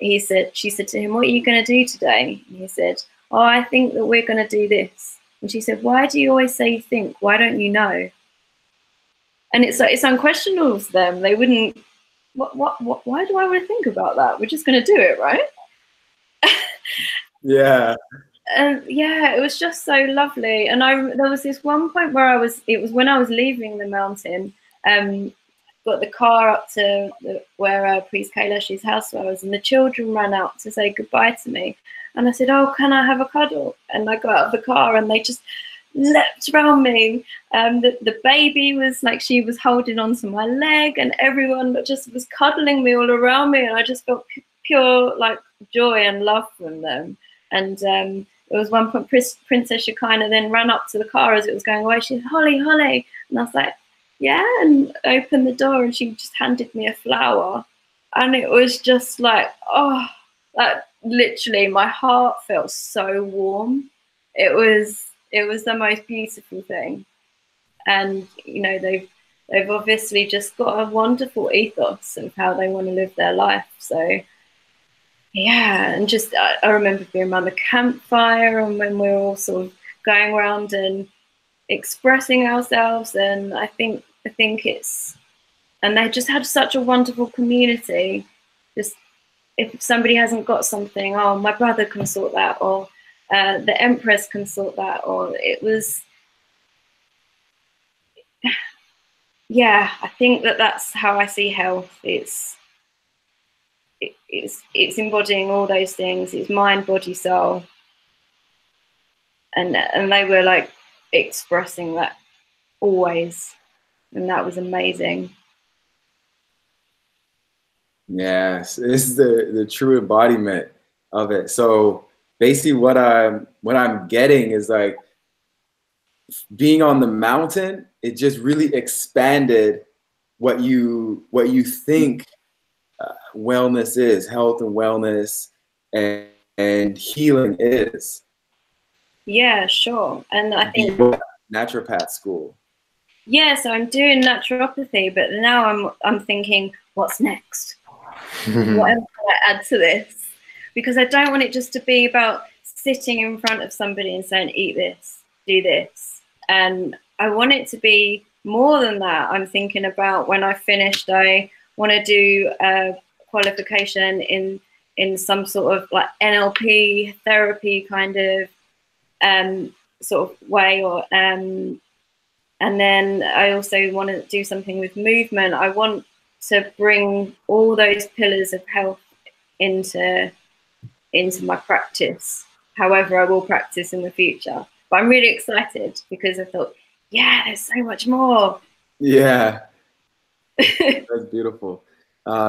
she said to him, "What are you going to do today?" And he said, "Oh, I think that we're going to do this." And she said, "Why do you always say you think? Why don't you know?" And it's unquestionable to them. They wouldn't, why do I want to think about that? We're just going to do it, right? Yeah. And yeah, it was just so lovely. And there was this one point where it was when I was leaving the mountain, got the car up to where Priest Kailash's house was, and the children ran out to say goodbye to me. And I said, oh, can I have a cuddle? And I got out of the car and they just leapt around me. The baby was like, she was holding onto my leg, and everyone just was cuddling me all around me. And I just felt pure like joy and love from them. And there was one point, Princess Shekinah then ran up to the car as it was going away. She said, Holly, Holly. And I was like, yeah, and opened the door and she just handed me a flower. And it was just like, oh, that literally my heart felt so warm. It was the most beautiful thing. And, you know, they've obviously just got a wonderful ethos of how they want to live their life. So, yeah, and just I remember being around the campfire and when we were all sort of going around and expressing ourselves, and I think it's, and they just had such a wonderful community. Just if somebody hasn't got something, oh, my brother can sort that, or the Empress can sort that, or it was, yeah, I think that's how I see health. It's embodying all those things. It's mind, body, soul, and they were like expressing that always, and that was amazing. Yes, it's the true embodiment of it. So basically, what I'm getting is like being on the mountain. It just really expanded what you think wellness is, health and wellness, and healing is. Yeah, sure. And I think naturopath school. Yeah, so I'm doing naturopathy, but now I'm thinking, what's next? What else can I add to this? Because I don't want it just to be about sitting in front of somebody and saying, eat this, do this. And I want it to be more than that. I'm thinking about when I finished, I want to do a qualification in some sort of like NLP therapy kind of sort of way, or and then I also want to do something with movement. I want to bring all those pillars of health into my practice, however I will practice in the future. But I'm really excited because I thought, yeah, there's so much more. Yeah, that's beautiful.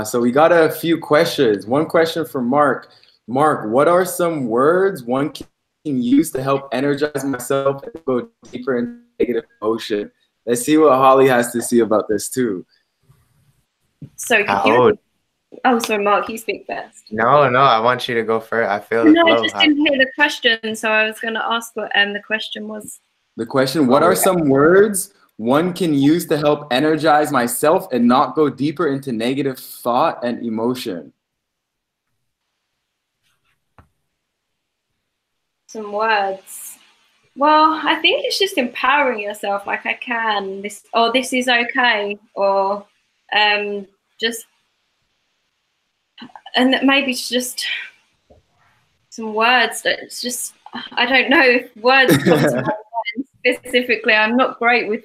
So we got a few questions. One question for Mark. Mark, what are some words one can use to help energize myself and go deeper into negative emotion? Let's see what Holly has to see about this too. So oh, sorry, Mark, you speak first. No, I want you to go first. I feel no, I just didn't hear the question, so I was going to ask what the question was. The question: what are some words one can use to help energize myself and not go deeper into negative thought and emotion? Some words. Well, I think it's just empowering yourself. Like, I can this, or this is okay, or just, and maybe it's just some words that it's just, I don't know if words come to my mind specifically. I'm not great with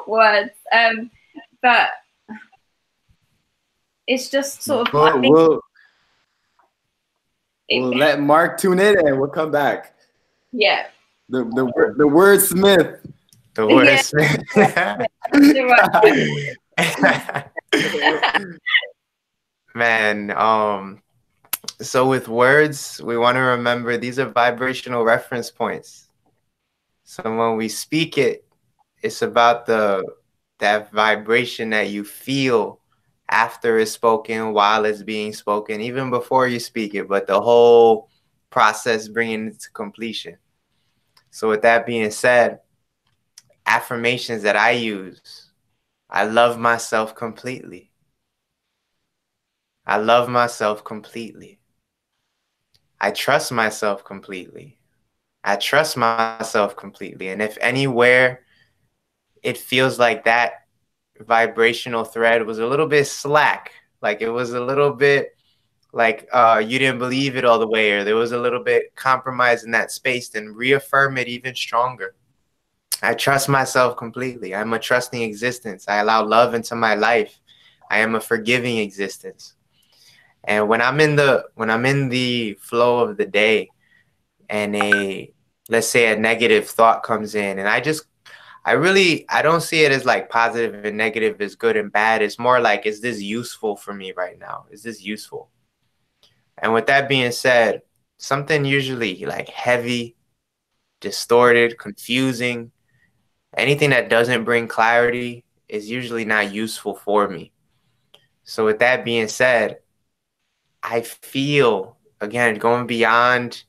words, but it's just sort of. We'll let Mark tune in and we'll come back. Yeah. The wordsmith. The wordsmith. Man, so with words, we want to remember these are vibrational reference points. So when we speak it, it's about that vibration that you feel after it's spoken, while it's being spoken, even before you speak it, but the whole process bringing it to completion. So with that being said, affirmations that I use: I love myself completely. I love myself completely. I trust myself completely. I trust myself completely. And if anywhere it feels like that vibrational thread was a little bit slack. Like it was a little bit like you didn't believe it all the way, or there was a little bit compromise in that space, then reaffirm it even stronger. I trust myself completely. I'm a trusting existence. I allow love into my life. I am a forgiving existence. And when I'm in the flow of the day, and let's say a negative thought comes in, and I don't see it as like positive and negative is good and bad. It's more like, is this useful for me right now? Is this useful? And with that being said, something usually like heavy, distorted, confusing, anything that doesn't bring clarity is usually not useful for me. So with that being said, I feel, again, going beyond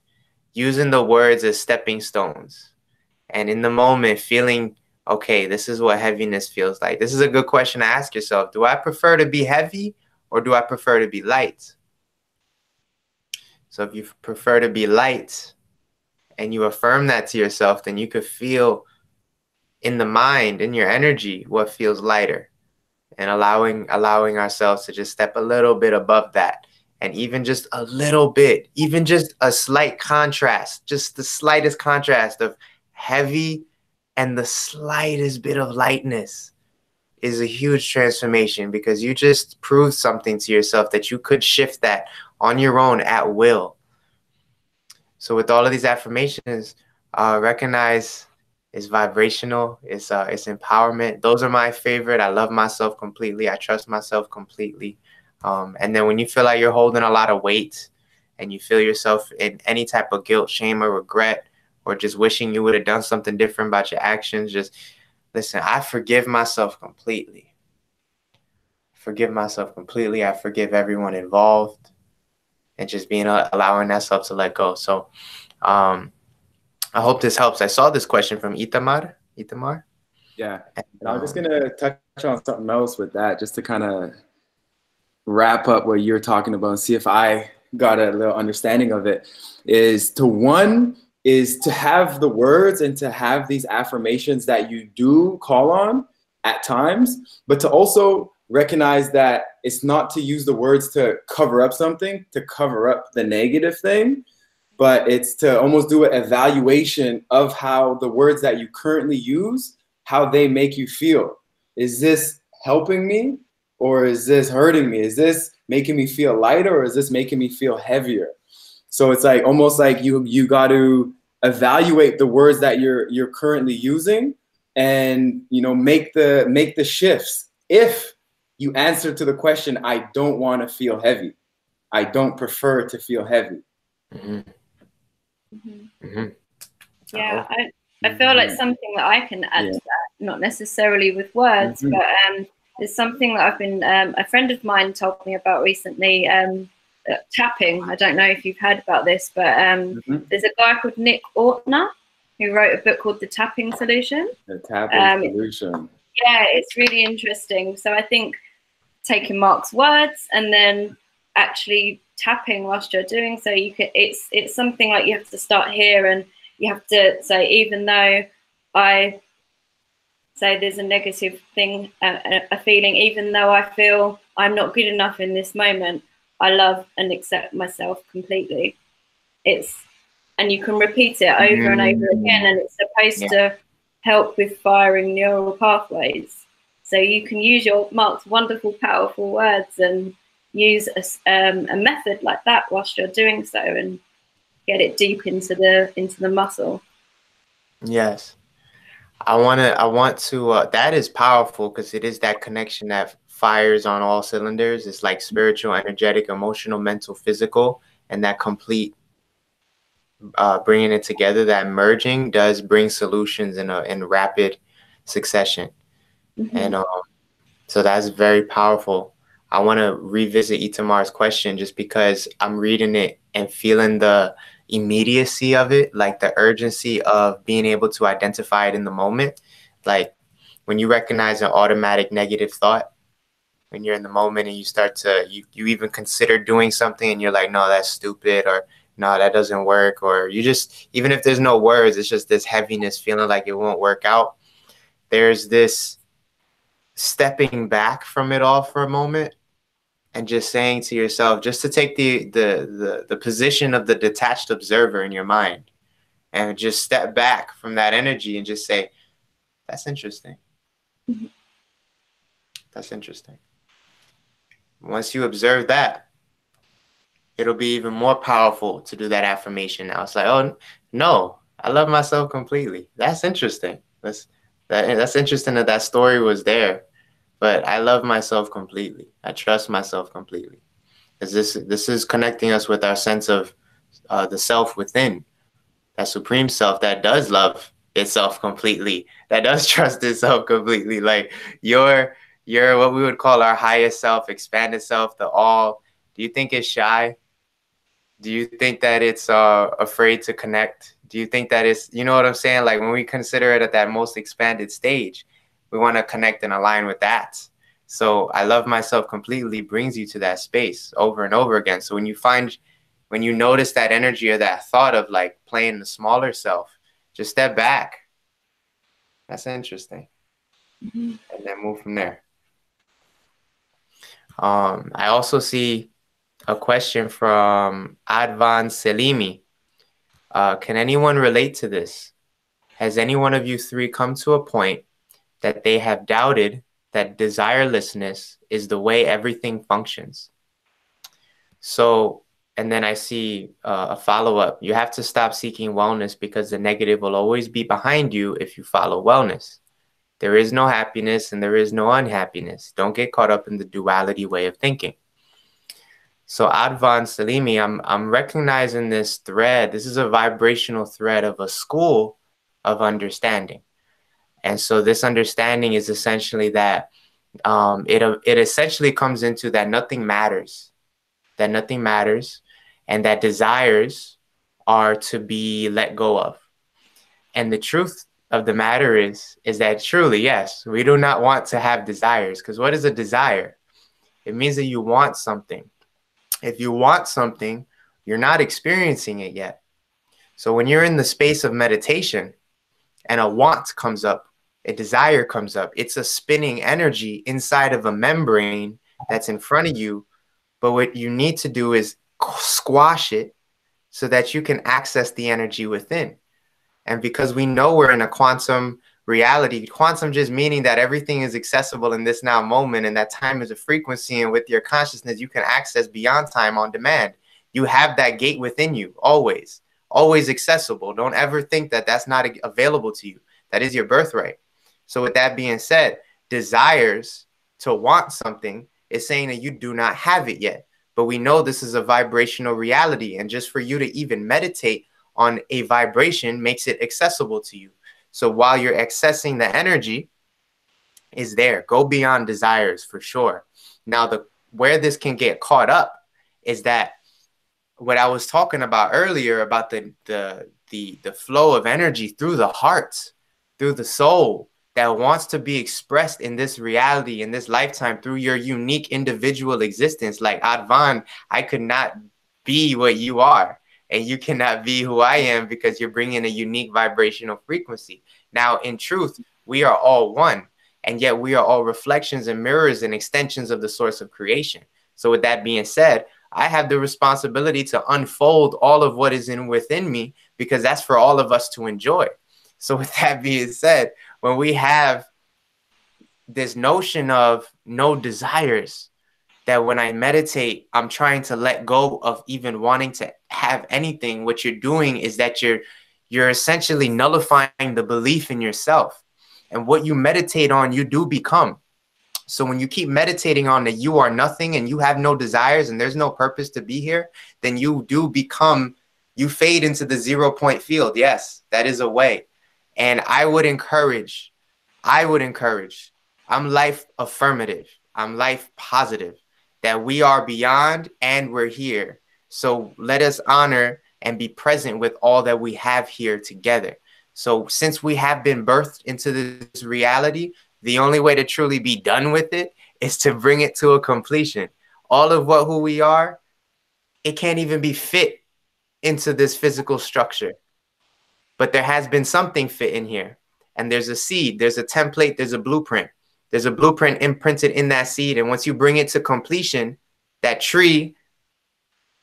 using the words as stepping stones, and in the moment feeling, okay, this is what heaviness feels like. This is a good question to ask yourself. Do I prefer to be heavy, or do I prefer to be light? So if you prefer to be light and you affirm that to yourself, then you could feel in the mind, in your energy, what feels lighter, and allowing ourselves to just step a little bit above that. And even just a little bit, even just a slight contrast, just the slightest contrast of heavy and the slightest bit of lightness is a huge transformation, because you just proved something to yourself that you could shift that on your own at will. So with all of these affirmations, recognize it's vibrational, it's empowerment. Those are my favorite. I love myself completely. I trust myself completely. And then when you feel like you're holding a lot of weight and you feel yourself in any type of guilt, shame, or regret, or just wishing you would have done something different about your actions, just listen, I forgive myself completely. Forgive myself completely. I forgive everyone involved, and just allowing that self to let go. So I hope this helps. I saw this question from Itamar. Yeah. I'm just going to touch on something else with that, just to kind of wrap up what you're talking about and see if I got a little understanding of it. Is to have the words and to have these affirmations that you do call on at times, but to also recognize that it's not to use the words to cover up something, to cover up the negative thing, but it's to almost do an evaluation of how the words that you currently use, how they make you feel. Is this helping me, or is this hurting me? Is this making me feel lighter, or is this making me feel heavier? So it's like almost like you got to evaluate the words that you're currently using, and make the shifts. If you answer to the question, I don't want to feel heavy, I don't prefer to feel heavy. Mm-hmm. Mm-hmm. Yeah, I feel like something that I can add to that, not necessarily with words, but there's something that I've been, a friend of mine told me about recently, tapping. I don't know if you've heard about this, but there's a guy called Nick Ortner who wrote a book called The Tapping Solution. The Tapping Solution. Yeah, it's really interesting. So I think taking Mark's words and then actually tapping whilst you're doing so, it's something like you have to start here, and you have to say, even though I say there's a negative thing, a feeling, even though I feel I'm not good enough in this moment, I love and accept myself completely. And you can repeat it over and over again, and it's supposed to help with firing neural pathways. So you can use Mark's wonderful, powerful words and use a method like that whilst you're doing so, and get it deep into the muscle. Yes, I want to. That is powerful, because it is that connection that fires on all cylinders. It's like spiritual, energetic, emotional, mental, physical, and that complete bringing it together. That merging does bring solutions in rapid succession, and so that's very powerful. I want to revisit Itamar's question, just because I'm reading it and feeling the immediacy of it, like the urgency of being able to identify it in the moment. Like when you recognize an automatic negative thought, when you're in the moment and you start to, you even consider doing something and you're like, no, that's stupid, or no, that doesn't work. Or you just, even if there's no words, it's just this heaviness feeling like it won't work out. There's this stepping back from it all for a moment and just saying to yourself, just to take the position of the detached observer in your mind and just step back from that energy and just say, that's interesting. That's interesting. Once you observe that, it'll be even more powerful to do that affirmation. Now it's like, oh no, I love myself completely. That's interesting. That's interesting that that story was there, but I love myself completely. I trust myself completely. Because this is connecting us with our sense of the self within, that supreme self that does love itself completely, that does trust itself completely. Like you're what we would call our highest self, expanded self, the all. Do you think it's shy? Do you think that it's afraid to connect? Do you think that it's, you know what I'm saying? Like when we consider it at that most expanded stage, we want to connect and align with that. So I love myself completely brings you to that space over and over again. So when you notice that energy or that thought of like playing the smaller self, just step back. That's interesting. And then move from there. I also see a question from Advan Selimi. Can anyone relate to this? Has any one of you three come to a point that they have doubted that desirelessness is the way everything functions? So, and then I see a follow-up. You have to stop seeking wellness because the negative will always be behind you if you follow wellness. There is no happiness and there is no unhappiness. Don't get caught up in the duality way of thinking. So Advan Salimi, I'm recognizing this thread. This is a vibrational thread of a school of understanding. And so this understanding is essentially that it essentially comes into that nothing matters, and that desires are to be let go of. And the truth of the matter is that truly, yes, we do not want to have desires, because what is a desire? It means that you want something. If you want something, you're not experiencing it yet. So when you're in the space of meditation and a want comes up, a desire comes up, it's a spinning energy inside of a membrane that's in front of you. But what you need to do is squash it so that you can access the energy within. And because we know we're in a quantum reality, quantum just meaning that everything is accessible in this now moment, and that time is a frequency, and with your consciousness, you can access beyond time on demand. You have that gate within you, always accessible. Don't ever think that that's not available to you. That is your birthright. So with that being said, desires to want something is saying that you do not have it yet. But we know this is a vibrational reality. And just for you to even meditate on a vibration makes it accessible to you. So while you're accessing the energy is there, go beyond desires for sure. Now, where this can get caught up is that what I was talking about earlier about the flow of energy through the heart, through the soul that wants to be expressed in this reality, in this lifetime, through your unique individual existence. Like Advan, I could not be what you are, and you cannot be who I am because you're bringing a unique vibrational frequency. Now, in truth, we are all one, and yet we are all reflections and mirrors and extensions of the source of creation. So with that being said, I have the responsibility to unfold all of what is within me, because that's for all of us to enjoy. So with that being said, when we have this notion of no desires, that when I meditate, I'm trying to let go of even wanting to have anything, what you're doing is that you're essentially nullifying the belief in yourself. And what you meditate on, you do become. So when you keep meditating on that you are nothing and you have no desires and there's no purpose to be here, then you do become, you fade into the 0 point field. Yes, that is a way. And I would encourage, I'm life affirmative, I'm life positive, that we are beyond and we're here. So let us honor and be present with all that we have here together. So since we have been birthed into this reality, the only way to truly be done with it is to bring it to a completion. All of who we are, it can't even be fit into this physical structure. But there has been something fit in here. And there's a seed, there's a template, there's a blueprint. There's a blueprint imprinted in that seed. And once you bring it to completion, that tree,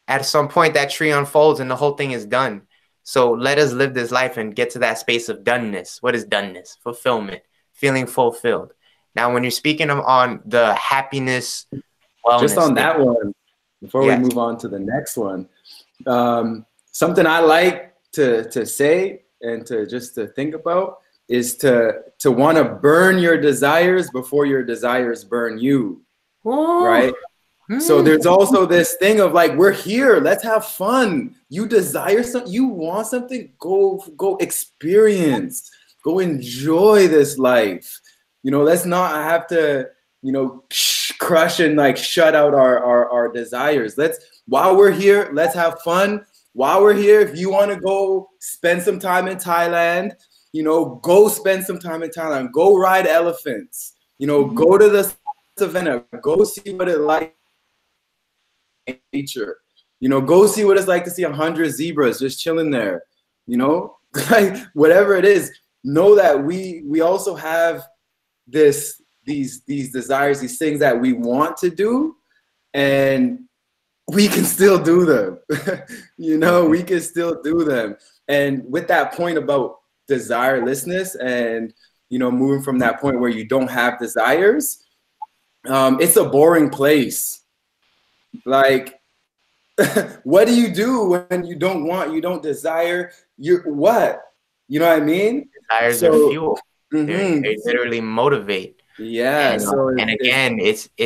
at some point, that tree unfolds and the whole thing is done. So let us live this life and get to that space of doneness. What is doneness? Fulfillment, feeling fulfilled. Now, when you're speaking on the happiness, wellness, just on that one, before we move on to the next one, something I like to say and to think about is to want to burn your desires before your desires burn you. Ooh. Right? So there's also this thing of like, we're here, let's have fun. You desire something, you want something, go experience, go enjoy this life. You know, let's not have to, you know, crush and like shut out our desires. While we're here, let's have fun. While we're here, if you want to go spend some time in Thailand, you know, go spend some time in Thailand, go ride elephants, you know, go to the savannah, go see what it like nature, you know, go see what it's like to see 100 zebras just chilling there, you know, like whatever it is. Know that we also have these desires, these things that we want to do, and we can still do them. You know, we can still do them. And with that point about desirelessness and, you know, moving from that point where you don't have desires, it's a boring place. Like, what do you do when you don't desire? What? You know what I mean? Desires are fuel. They literally motivate. Yeah. And again,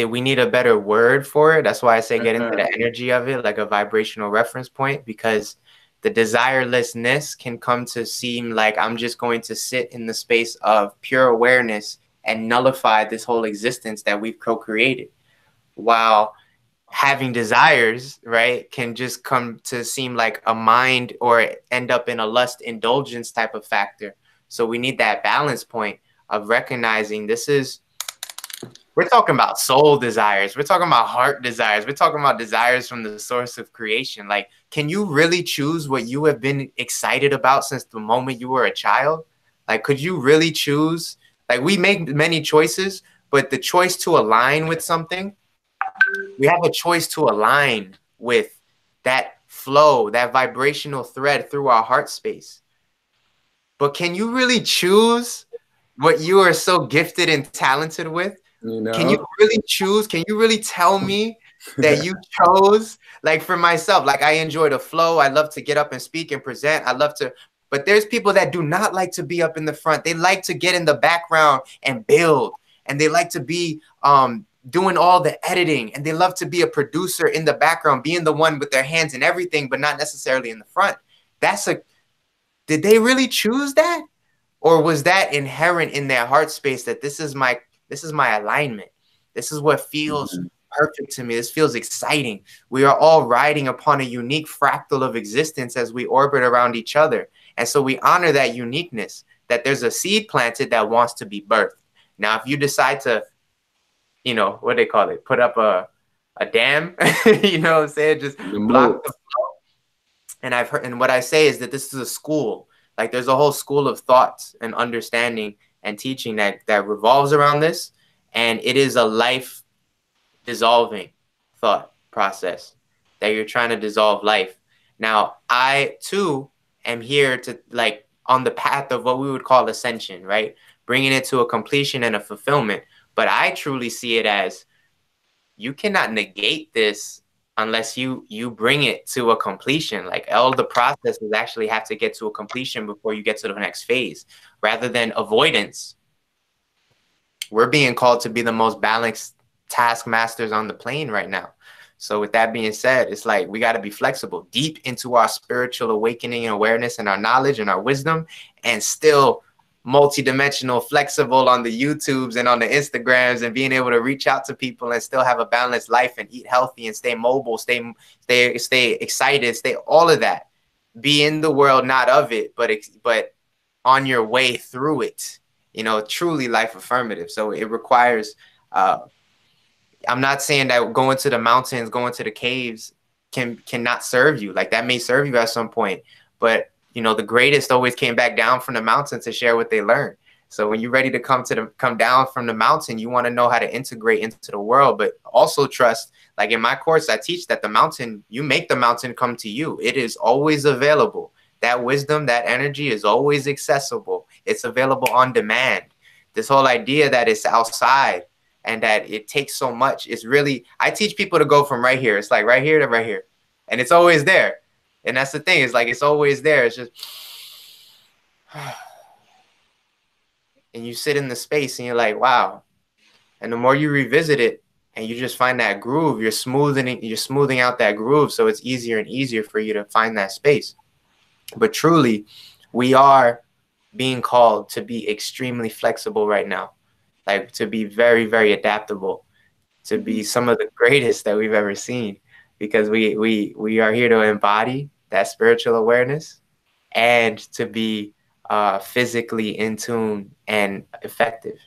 we need a better word for it. That's why I say get into the energy of it, like a vibrational reference point, because the desirelessness can come to seem like I'm just going to sit in the space of pure awareness and nullify this whole existence that we've co-created. While having desires, right, can just come to seem like a mind or end up in a lust indulgence type of factor. So we need that balance point of recognizing we're talking about soul desires. We're talking about heart desires. We're talking about desires from the source of creation. Like, can you really choose what you have been excited about since the moment you were a child? Like, could you really choose? Like, we make many choices, but the choice to align with something, we have a choice to align with that flow, that vibrational thread through our heart space. But can you really choose what you are so gifted and talented with? You know? Can you really choose? Can you really tell me that you chose? Like, for myself, like, I enjoy the flow. I love to get up and speak and present. I love to, but there's people that do not like to be up in the front. They like to get in the background and build. And they like to be doing all the editing. And they love to be a producer in the background, being the one with their hands in everything, but not necessarily in the front. Did they really choose that? Or was that inherent in their heart space that this is my alignment? This is what feels perfect to me. This feels exciting. We are all riding upon a unique fractal of existence as we orbit around each other. And so we honor that uniqueness, that there's a seed planted that wants to be birthed. Now, if you decide to, you know, what they call it, put up a dam, you know what I'm saying? Just block the flow. And I've heard, and what I say is that this is a school. Like, there's a whole school of thoughts and understanding and teaching that revolves around this. And it is a life dissolving thought process that you're trying to dissolve life. Now, I too am here to, like, on the path of what we would call ascension, right? Bringing it to a completion and a fulfillment. But I truly see it as, you cannot negate this unless you bring it to a completion. Like, all the processes actually have to get to a completion before you get to the next phase, rather than avoidance. We're being called to be the most balanced task masters on the plane right now. So with that being said, it's like, we got to be flexible, deep into our spiritual awakening and awareness and our knowledge and our wisdom, and still multidimensional, flexible on the YouTubes and on the Instagrams, and being able to reach out to people and still have a balanced life and eat healthy and stay mobile, stay excited, stay all of that. Be in the world, not of it, but on your way through it. You know, truly life affirmative. So it requires, I'm not saying that going to the mountains, going to the caves cannot serve you. Like, that may serve you at some point, but you know, the greatest always came back down from the mountain to share what they learned. So when you're ready to come down from the mountain, you want to know how to integrate into the world, but also trust. Like in my course, I teach that the mountain, you make the mountain come to you. It is always available. That wisdom, that energy is always accessible. It's available on demand. This whole idea that it's outside and that it takes so much is really, I teach people to go from right here. It's like right here to right here. And it's always there. And that's the thing. It's like, it's always there. It's just, and you sit in the space and you're like, wow. And the more you revisit it and you just find that groove, you're smoothing out that groove. So it's easier and easier for you to find that space. But truly, we are being called to be extremely flexible right now, like to be very, very adaptable, to be some of the greatest that we've ever seen, because we are here to embody that spiritual awareness and to be physically in tune and effective.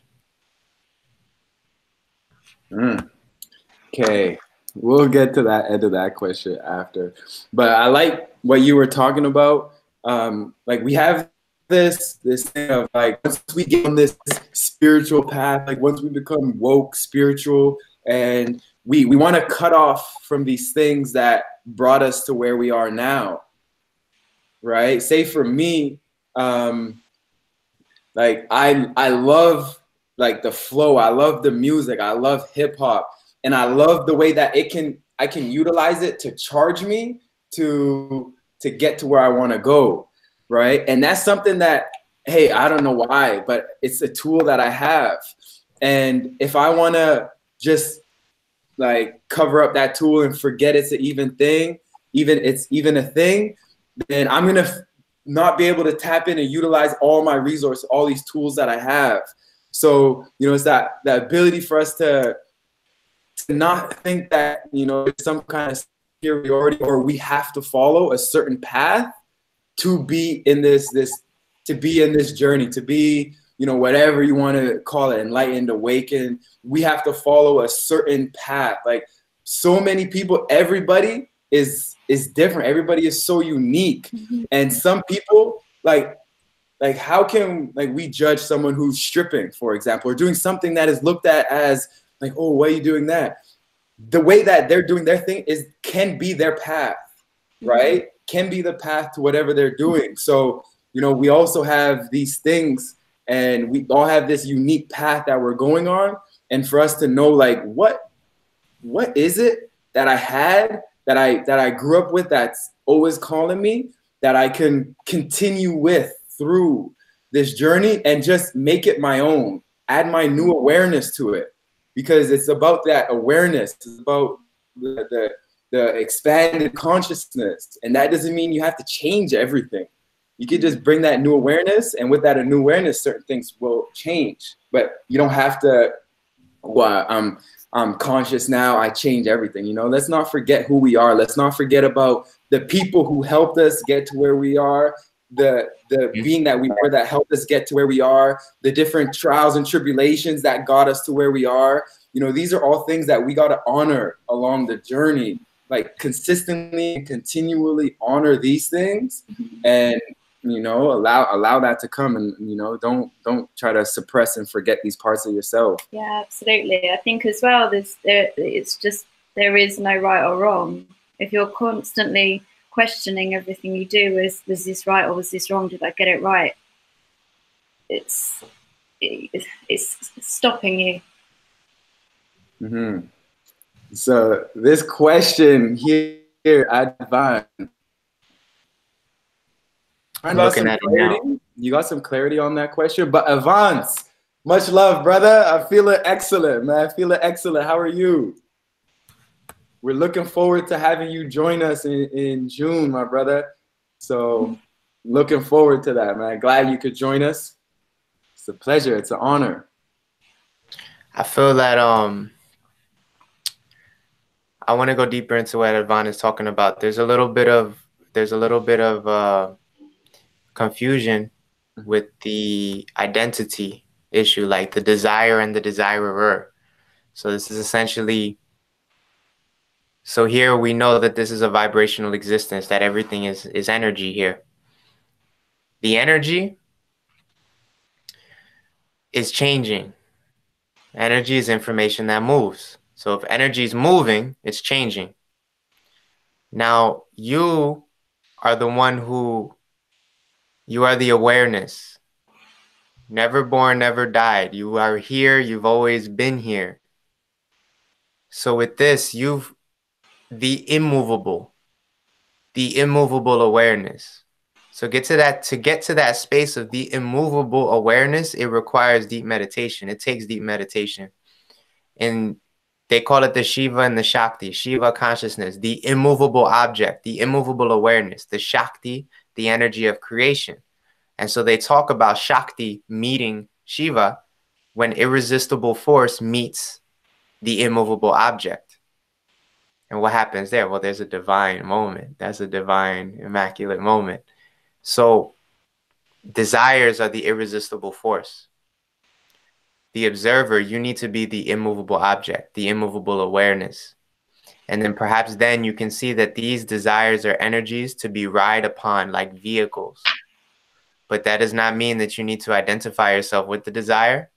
Okay, we'll get to that end of that question after. But I like what you were talking about. Like we have this thing of like, once we get on this spiritual path, like once we become woke, spiritual, and we want to cut off from these things that brought us to where we are now, right? Say for me, like I love like the flow. I love the music. I love hip hop, and I love the way that I can utilize it to charge me to get to where I want to go, right? And that's something that, hey, I don't know why, but it's a tool that I have. And if I want to just like cover up that tool and forget it's an even a thing, then I'm gonna not be able to tap in and utilize all my resources, all these tools that I have. So, you know, it's that ability for us to not think that, you know, it's some kind of superiority or we have to follow a certain path to be in this journey, to be, you know, whatever you want to call it, enlightened, awakened. We have to follow a certain path. Like so many people, everybody is different. Everybody is so unique. And some people like how can like we judge someone who's stripping, for example, or doing something that is looked at as like, oh, why are you doing that? The way that they're doing their thing can be their path, right? Can be the path to whatever they're doing. So, you know, we also have these things and we all have this unique path that we're going on. And for us to know like, what is it that I had, that I grew up with, that's always calling me, that I can continue with through this journey and just make it my own, add my new awareness to it, because it's about that awareness. It's about the expanded consciousness. And that doesn't mean you have to change everything. You could just bring that new awareness, and with that new awareness, certain things will change. But you don't have to, well, I'm conscious now, I change everything. You know, let's not forget who we are. Let's not forget about the people who helped us get to where we are, the being that we were that helped us get to where we are, the different trials and tribulations that got us to where we are. You know, these are all things that we got to honor along the journey, like consistently and continually honor these things, and, you know, allow that to come, and, you know, don't try to suppress and forget these parts of yourself. Yeah, absolutely. I think as well, it's just, there is no right or wrong. If you're constantly questioning everything you do, was this right or was this wrong? Did I get it right? It's stopping you. So this question here, Advan, you got some clarity on that question? But Avance, much love, brother. I feel it excellent, man. I feel it excellent. How are you? We're looking forward to having you join us in June, my brother. So looking forward to that, man. Glad you could join us. It's a pleasure. It's an honor. I feel that I want to go deeper into what Advan is talking about. There's a little bit of confusion with the identity issue, like the desire and the desirer. So this is essentially, so here we know that this is a vibrational existence, that everything is energy here. The energy is changing. Energy is information that moves. So if energy is moving, it's changing. Now, you are the one who, you are the awareness. Never born, never died. You are here. You've always been here. So with this, you've the immovable awareness. So to get to that space of the immovable awareness, it requires deep meditation. It takes deep meditation. And they call it the Shiva and the Shakti, Shiva consciousness, the immovable object, the immovable awareness, the Shakti, the energy of creation. And so they talk about Shakti meeting Shiva when irresistible force meets the immovable object. And what happens there? Well, there's a divine moment. That's a divine, immaculate moment. So desires are the irresistible force. The observer, you need to be the immovable object, the immovable awareness. And then perhaps then you can see that these desires are energies to be relied upon like vehicles. But that does not mean that you need to identify yourself with the desire.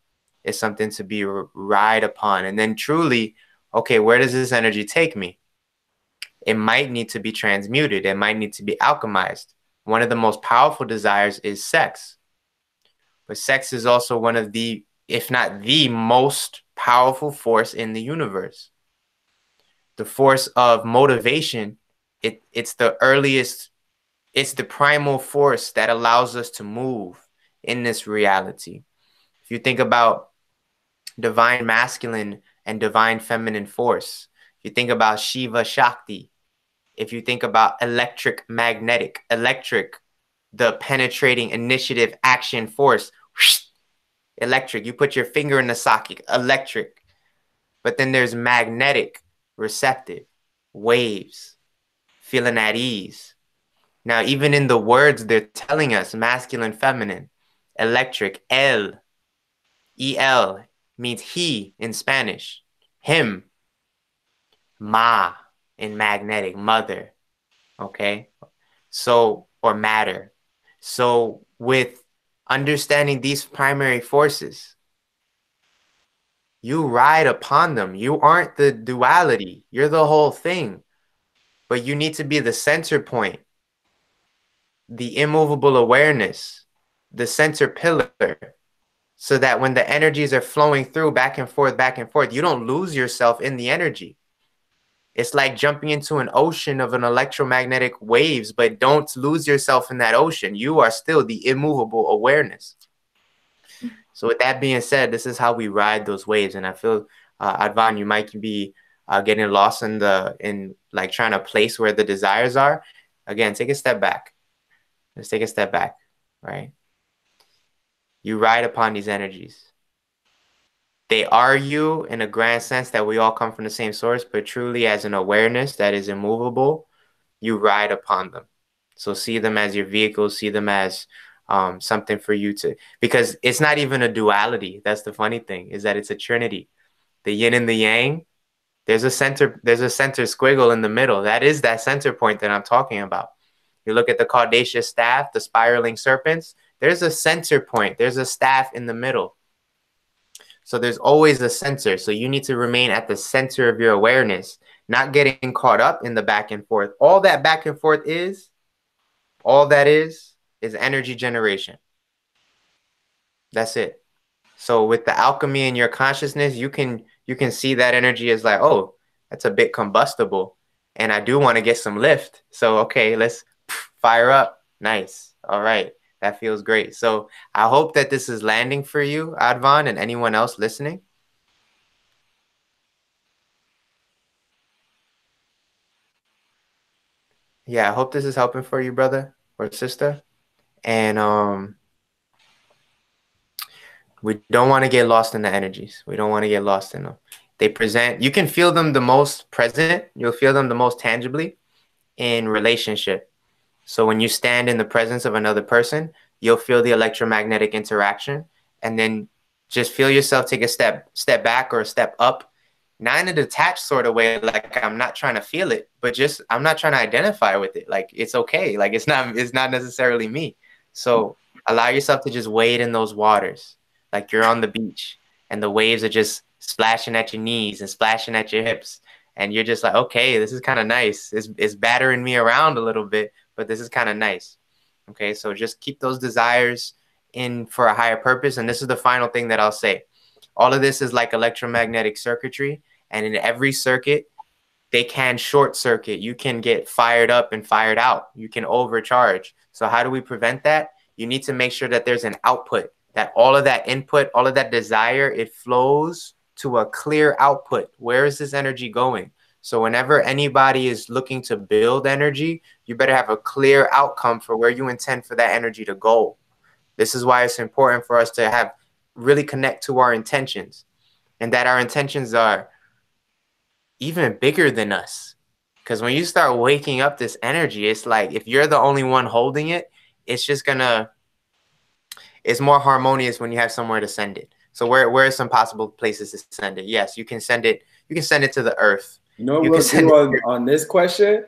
It's something to be relied upon. And then truly, okay, where does this energy take me? It might need to be transmuted. It might need to be alchemized. One of the most powerful desires is sex. But sex is also one of the, if not the most powerful force in the universe. The force of motivation, it's the earliest, it's the primal force that allows us to move in this reality. If you think about divine masculine and divine feminine force, if you think about Shiva Shakti, if you think about electric magnetic, electric, the penetrating initiative action force, electric, you put your finger in the socket, electric. But then there's magnetic, receptive, waves, feeling at ease. Now, even in the words they're telling us, masculine, feminine, electric, El means he in Spanish, him, ma in magnetic, mother, okay? So, or matter. So with understanding these primary forces, you ride upon them. You aren't the duality. You're the whole thing. But you need to be the center point, the immovable awareness, the center pillar, so that when the energies are flowing through back and forth, you don't lose yourself in the energy. It's like jumping into an ocean of an electromagnetic waves, but don't lose yourself in that ocean. You are still the immovable awareness. So with that being said, this is how we ride those waves. And I feel, Advan, you might be getting lost in like trying to place where the desires are. Again, take a step back. Let's take a step back, right? You ride upon these energies. They are you in a grand sense that we all come from the same source, but truly as an awareness that is immovable, you ride upon them. So see them as your vehicles, see them as something for you to, because it's not even a duality. That's the funny thing, is that it's a trinity. The yin and the yang, there's a center squiggle in the middle. That is that center point that I'm talking about. You look at the caudaceous staff, the spiraling serpents, there's a center point. There's a staff in the middle. So there's always a center. So you need to remain at the center of your awareness, not getting caught up in the back and forth. All that back and forth is energy generation. That's it. So with the alchemy in your consciousness, you can see that energy as like, oh, that's a bit combustible. And I do want to get some lift. So, okay, let's fire up. Nice. All right. That feels great. So I hope that this is landing for you, Advan, and anyone else listening. Yeah, I hope this is helping for you, brother or sister. And we don't want to get lost in the energies. We don't want to get lost in them. They present, you can feel them the most present. You'll feel them the most tangibly in relationship. So when you stand in the presence of another person, you'll feel the electromagnetic interaction, and then just feel yourself take a step back or a step up, not in a detached sort of way, like I'm not trying to feel it, but just I'm not trying to identify with it. Like it's okay. Like it's not necessarily me. So allow yourself to just wade in those waters. like you're on the beach and the waves are just splashing at your knees and splashing at your hips. And you're just like, okay, this is kind of nice. It's battering me around a little bit, but this is kind of nice. Okay, so just keep those desires in for a higher purpose. And this is the final thing that I'll say. All of this is like electromagnetic circuitry. And in every circuit, they can short circuit. You can get fired up and fired out. You can overcharge. So how do we prevent that? You need to make sure that there's an output, that all of that input, all of that desire, it flows to a clear output. Where is this energy going? So whenever anybody is looking to build energy, you better have a clear outcome for where you intend for that energy to go. This is why it's important for us to have really connect to our intentions, and that our intentions are even bigger than us. Because when you start waking up this energy, it's like if you're the only one holding it, it's just gonna, it's more harmonious when you have somewhere to send it. So where are some possible places to send it? Yes, you can send it to the earth. You know You what can we'll send do on this question?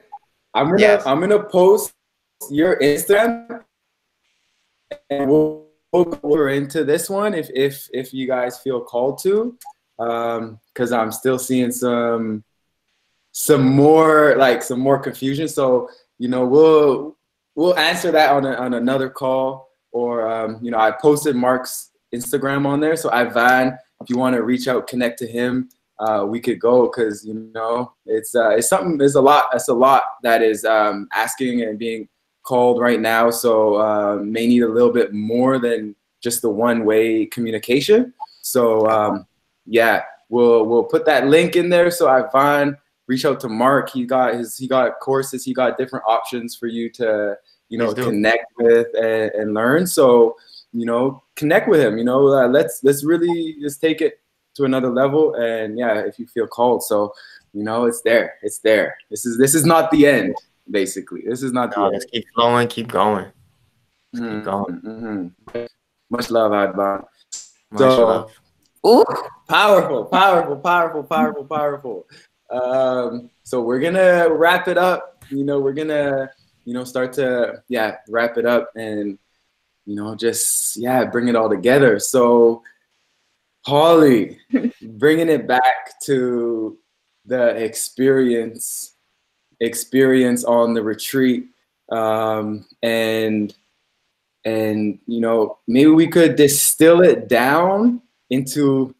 I'm Yes. gonna post your Instagram, and we'll go into this one if you guys feel called to, because I'm still seeing some more confusion. So you know we'll answer that on another call, or you know, I posted Mark's Instagram on there. So Ivan, if you want to reach out, connect to him, we could go, because you know it's something. It's a lot that is asking and being called right now. So may need a little bit more than just the one-way communication. So yeah, we'll put that link in there. So Ivan, reach out to Mark. He got courses, he got different options for you to, you know, connect with and learn. So, you know, connect with him, you know, let's really just take it to another level. And yeah, if you feel called. So, you know, it's there. This is not the end, basically. This is not the end. Let's keep flowing, keep going. Keep going. Mm-hmm. Much love, Advan. Much love. Ooh, powerful. So we're gonna wrap it up. You know, we're gonna, you know, start to wrap it up, and you know, just bring it all together. So Holly, bringing it back to the experience on the retreat, and you know, maybe we could distill it down into,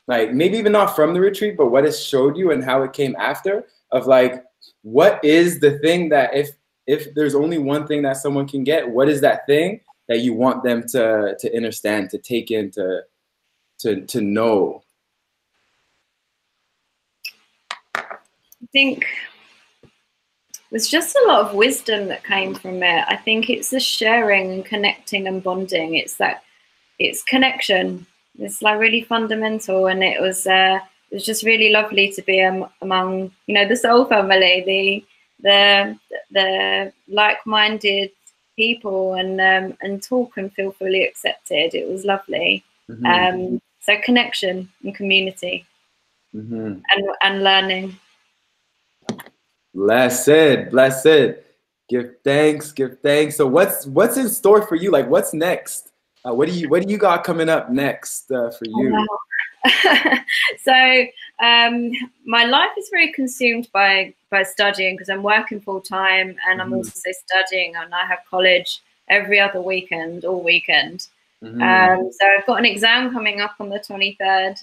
like, maybe even not from the retreat, but what it showed you and how it came after, of like, what is the thing that if there's only one thing that someone can get, what is that thing that you want them to understand, to take in, to know? I think there's just a lot of wisdom that came from it. I think it's the sharing and connecting and bonding. It's connection. It's like really fundamental, and it was just really lovely to be among, you know, the soul family, the like-minded people, and talk and feel fully accepted. It was lovely. Mm-hmm. So connection and community, mm-hmm. and learning. Blessed. Give thanks. So what's in store for you? Like, what's next? What do you got coming up next for you? Wow. So my life is very consumed by studying, because I'm working full time, and I'm also studying, and I have college every other weekend, all weekend. So I've got an exam coming up on the 23rd.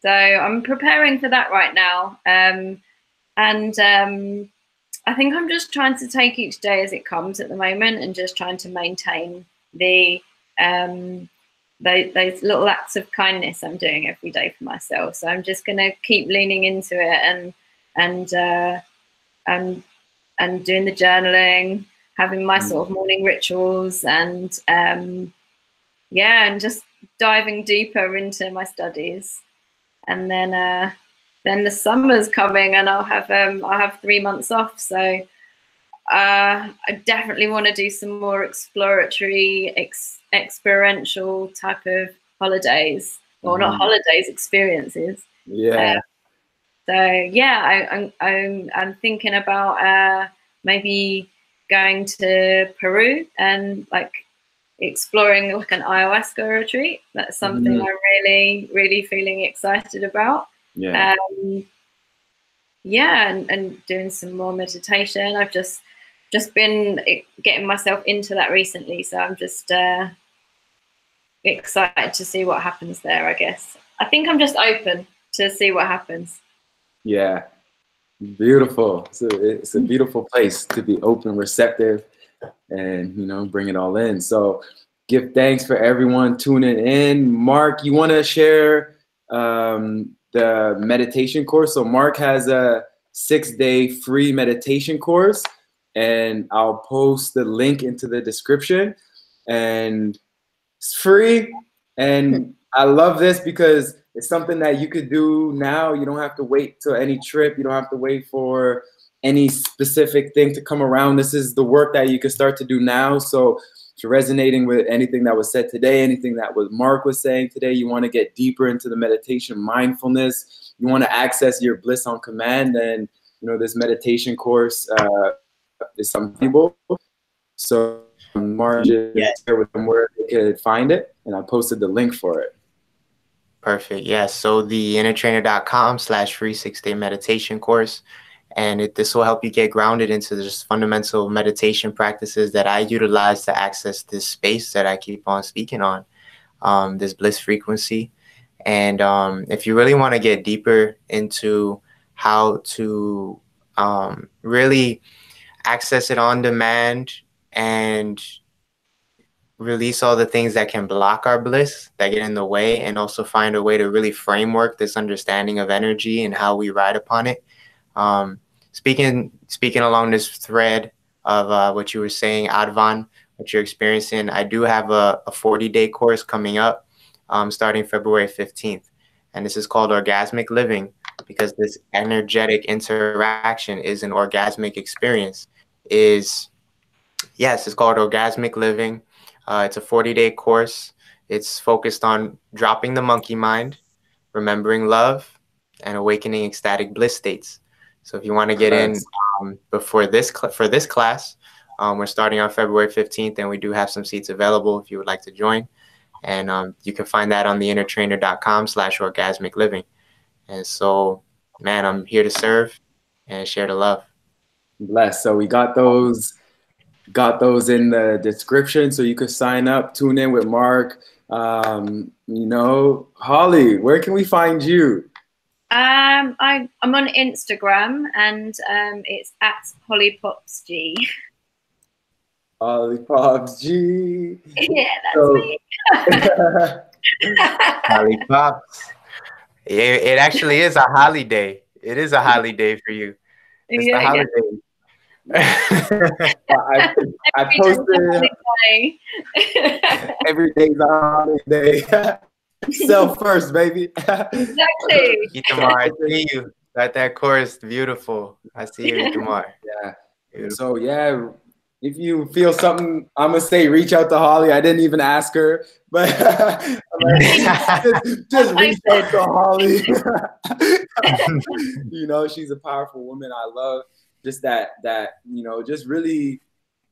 So I'm preparing for that right now. And I think I'm just trying to take each day as it comes at the moment, and just trying to maintain those little acts of kindness I'm doing every day for myself. So I'm just going to keep leaning into it, and doing the journaling, having my sort of morning rituals, and just diving deeper into my studies. And then the summer's coming, and I'll have 3 months off. So I definitely want to do some more exploratory, experiential type of holidays, or not holidays, experiences. Yeah. I'm thinking about maybe going to Peru and like exploring like an ayahuasca retreat. That's something I'm really, really feeling excited about. Yeah. Yeah, and doing some more meditation. I've just been getting myself into that recently, so I'm just excited to see what happens there, I guess. I think I'm just open to see what happens. Yeah, beautiful. It's a beautiful place to be open, receptive, and, you know, bring it all in. So give thanks for everyone tuning in. Mark, you want to share the meditation course? So Mark has a 6-day free meditation course, and I'll post the link into the description. And it's free, and I love this because it's something that you could do now. You don't have to wait till any trip. You don't have to wait for any specific thing to come around. This is the work that you can start to do now. So if you're resonating with anything that was said today, anything that Mark was saying today, you want to get deeper into the meditation mindfulness, you want to access your bliss on command, then, you know, this meditation course is something valuable. So Mark, just share with them where they could find it, and I posted the link for it. Perfect. Yes. So the innertrainer.com/free 6-day meditation course. And this will help you get grounded into just fundamental meditation practices that I utilize to access this space that I keep on speaking on, this bliss frequency. And if you really want to get deeper into how to really access it on demand and release all the things that can block our bliss, that get in the way, and also find a way to really framework this understanding of energy and how we ride upon it. Speaking along this thread of what you were saying, Advan, what you're experiencing, I do have a 40-day course coming up starting February 15th. And this is called Orgasmic Living, because this energetic interaction is an orgasmic experience. It's called Orgasmic Living. It's a 40-day course. It's focused on dropping the monkey mind, remembering love, and awakening ecstatic bliss states. So if you want to get in before this class, we're starting on February 15th, and we do have some seats available if you would like to join. And you can find that on the innertrainer.com/orgasmic living. And so, man, I'm here to serve and share the love. Bless. So we got those in the description, so you could sign up, tune in with Mark. You know, Holly, where can we find you? I'm on Instagram, and it's @HollyPopsG. HollyPopsG. Yeah, that's me. Holly Pops. It actually is a holiday. It is a holiday for you. It's the holiday. I posted every day's a holiday. Self first, baby. Exactly. Itamar, I see you. That chorus, beautiful. I see you, Itamar. Yeah. Beautiful. So yeah, if you feel something, I'm gonna say reach out to Holly. I didn't even ask her, but just reach out to Holly. You know, she's a powerful woman. I love just that, you know, just really,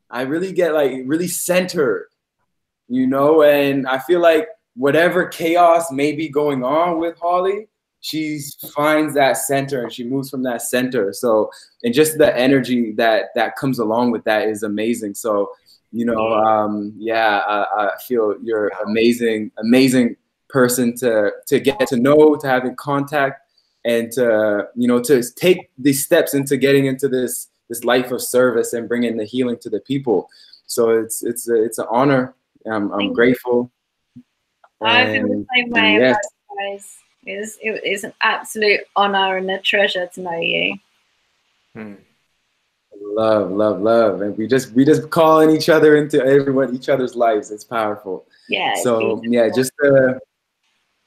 I really get like really centered, you know, and I feel like whatever chaos may be going on with Holly, she finds that center and she moves from that center. So, and just the energy that an along with that is amazing. So, you know, I feel you're amazing person to get to know, to have in contact, and to, you know, to take these steps into getting into this life of service and bringing the healing to the people. So it's an honor. I'm grateful. I feel the same way about you guys. It is an absolute honor and a treasure to know you. Love, and we just calling each other into each other's lives. It's powerful. Yeah. So yeah,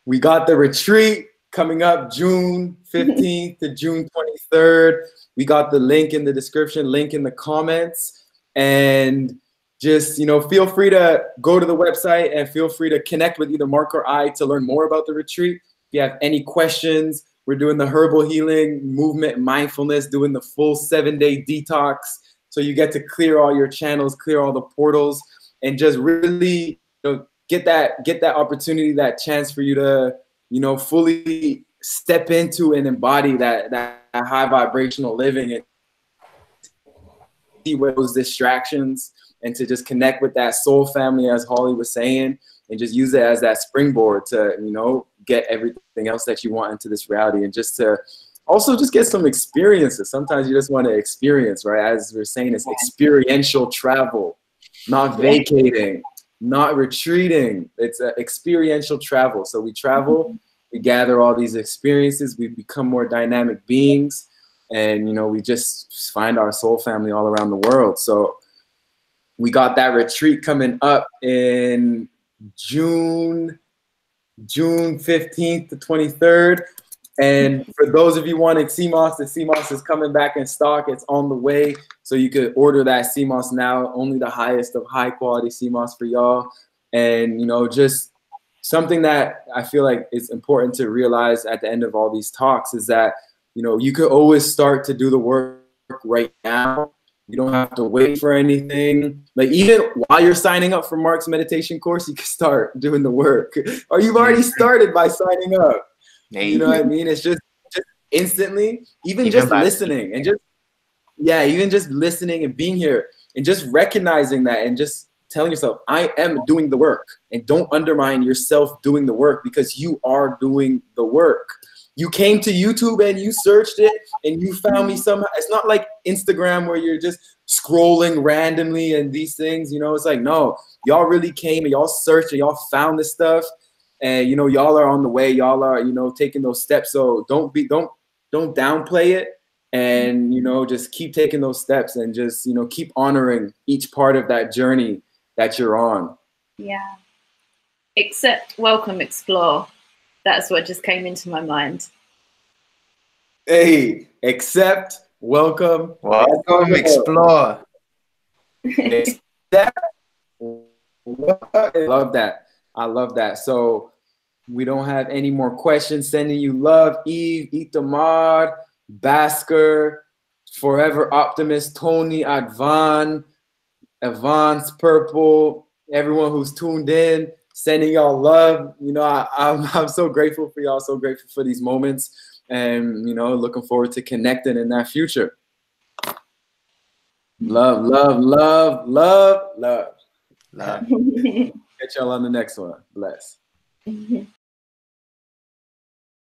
we got the retreat coming up June 15th to June 23rd. We got the link in the description, link in the comments, and just, you know, feel free to go to the website and feel free to connect with either Mark or I to learn more about the retreat. If you have any questions, we're doing the herbal healing, movement, mindfulness, doing the full 7-day detox. So you get to clear all your channels, clear all the portals. and just really, get that opportunity, that chance for you to, fully step into and embody that high vibrational living, and see where those distractions, and to just connect with that soul family, as Holly was saying, and just use it as that springboard to, get everything else that you want into this reality, and just to also just get some experiences. Sometimes you just want to experience, right? As we're saying, it's experiential travel, not vacating, not retreating. It's experiential travel. So we travel, we gather all these experiences, we become more dynamic beings, and we just find our soul family all around the world. So we got that retreat coming up in June 15th to 23rd. And for those of you wanting CMOS, the CMOS is coming back in stock. It's on the way. So you could order that CMOS now, only the highest of high quality CMOS for y'all. And, just something that I feel like is important to realize at the end of all these talks is that, you could always start to do the work right now. You don't have to wait for anything. Like, even while you're signing up for Mark's meditation course, you can start doing the work. Or you've already started by signing up. You know what I mean? It's just instantly, even just listening and even just listening and being here and just recognizing that and just telling yourself, I am doing the work, and don't undermine yourself doing the work, because you are doing the work. You came to YouTube and you searched it and you found me somehow. It's not like Instagram where you're just scrolling randomly and these things, it's like, no, y'all really came and y'all searched and y'all found this stuff. And, y'all are on the way. Y'all are, taking those steps. So don't downplay it. And, just keep taking those steps, and just, keep honoring each part of that journey that you're on. Yeah. Accept, welcome, explore. That's what just came into my mind. Hey, accept, welcome, explore. I love that. I love that. So we don't have any more questions. Sending you love, Eve, Itamar, Basker, Forever Optimist, Tony, Advan, Avance, Purple, everyone who's tuned in, sending y'all love. I'm so grateful for y'all, so grateful for these moments, and, looking forward to connecting in that future. Love, love, love, love, love. Catch y'all on the next one. Bless.